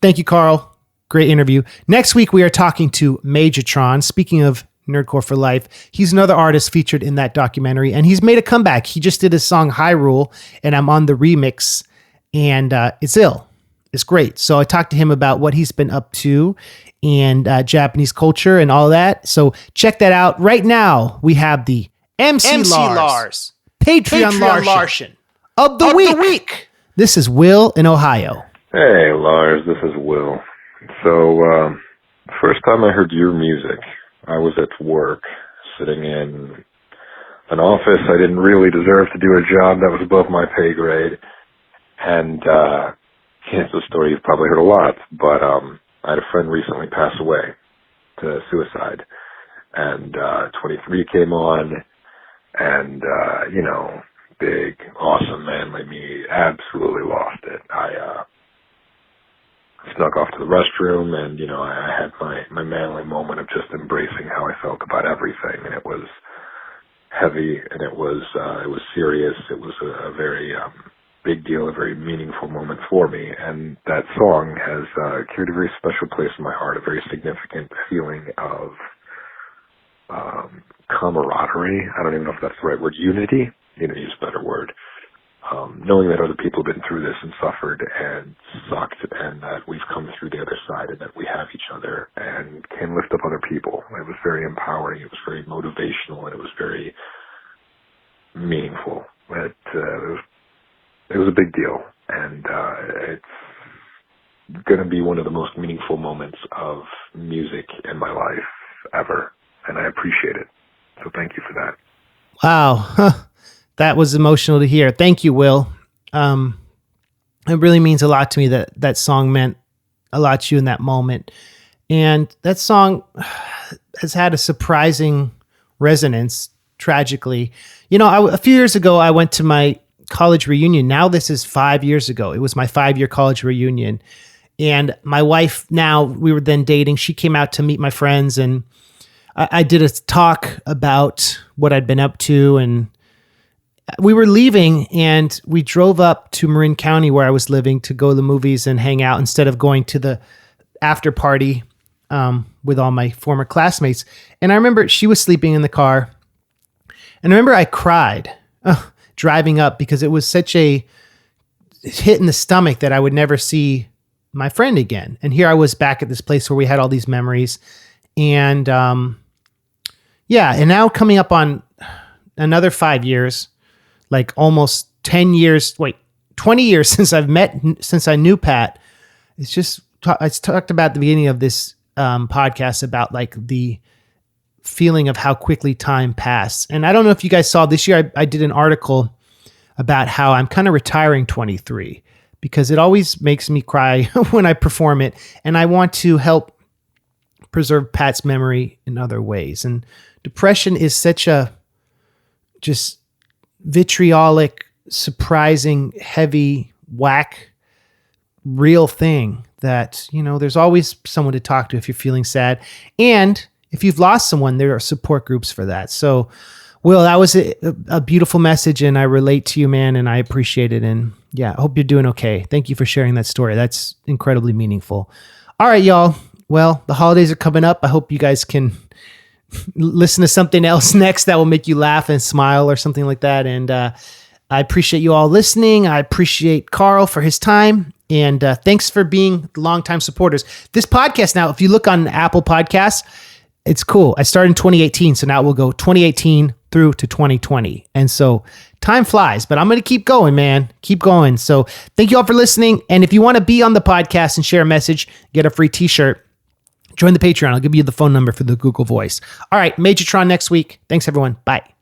S1: Thank you, Karl. Great interview. Next week, we are talking to Majortron. Speaking of Nerdcore for Life, he's another artist featured in that documentary, and he's made a comeback. He just did his song Hyrule, and I'm on the remix, and it's ill. It's great. So I talked to him about what he's been up to and Japanese culture and all that. So check that out. Right now, we have the MC Lars. Patreon Larson of the week. This is Will in Ohio.
S4: Hey, Lars, this is Will. So, first time I heard your music, I was at work, sitting in an office I didn't really deserve to do a job that was above my pay grade. And, it's a story you've probably heard a lot, but I had a friend recently pass away to suicide. And 23 came on, and, big, awesome, manly me absolutely lost it. I snuck off to the restroom, and, I had my manly moment of just embracing how I felt about everything, and it was heavy, and it was serious. It was a very big deal, a very meaningful moment for me, and that song has carried a very special place in my heart, a very significant feeling of camaraderie. I don't even know if that's the right word. Unity? Use a better word. Knowing that other people have been through this and suffered and sucked, and that we've come through the other side, and that we have each other and can lift up other people. It was very empowering. It was very motivational, and it was very meaningful. It was a big deal, and it's going to be one of the most meaningful moments of music in my life ever, and I appreciate it. So thank you for that.
S1: Wow. That was emotional to hear. Thank you, Will. It really means a lot to me that song meant a lot to you in that moment. And that song has had a surprising resonance, tragically. A few years ago, I went to my college reunion. Now this is 5 years ago. It was my 5-year college reunion. And my wife, now, we were then dating. She came out to meet my friends, and I did a talk about what I'd been up to, and we were leaving, and we drove up to Marin County where I was living to go to the movies and hang out instead of going to the after party with all my former classmates. And I remember she was sleeping in the car, and I remember I cried driving up because it was such a hit in the stomach that I would never see my friend again. And here I was back at this place where we had all these memories. And and now coming up on another 5 years, like almost 20 years since I knew Pat. It's just, I talked about at the beginning of this podcast about like the feeling of how quickly time passed. And I don't know if you guys saw this year, I did an article about how I'm kind of retiring 23 because it always makes me cry when I perform it. And I want to help preserve Pat's memory in other ways. And depression is such a just vitriolic, surprising, heavy, whack, real thing that, there's always someone to talk to if you're feeling sad. And if you've lost someone, there are support groups for that. So, Will, that was a beautiful message, and I relate to you, man, and I appreciate it. And yeah, I hope you're doing okay. Thank you for sharing that story. That's incredibly meaningful. All right, y'all. Well, the holidays are coming up. I hope you guys can listen to something else next that will make you laugh and smile or something like that. And I appreciate you all listening. I appreciate Karl for his time. And thanks for being longtime supporters. This podcast now, if you look on Apple Podcasts, it's cool. I started in 2018, so now we'll go 2018 through to 2020. And so time flies, but I'm going to keep going, man. Keep going. So thank you all for listening. And if you want to be on the podcast and share a message, get a free t-shirt, join the Patreon. I'll give you the phone number for the Google Voice. All right, Majortron next week. Thanks, everyone. Bye.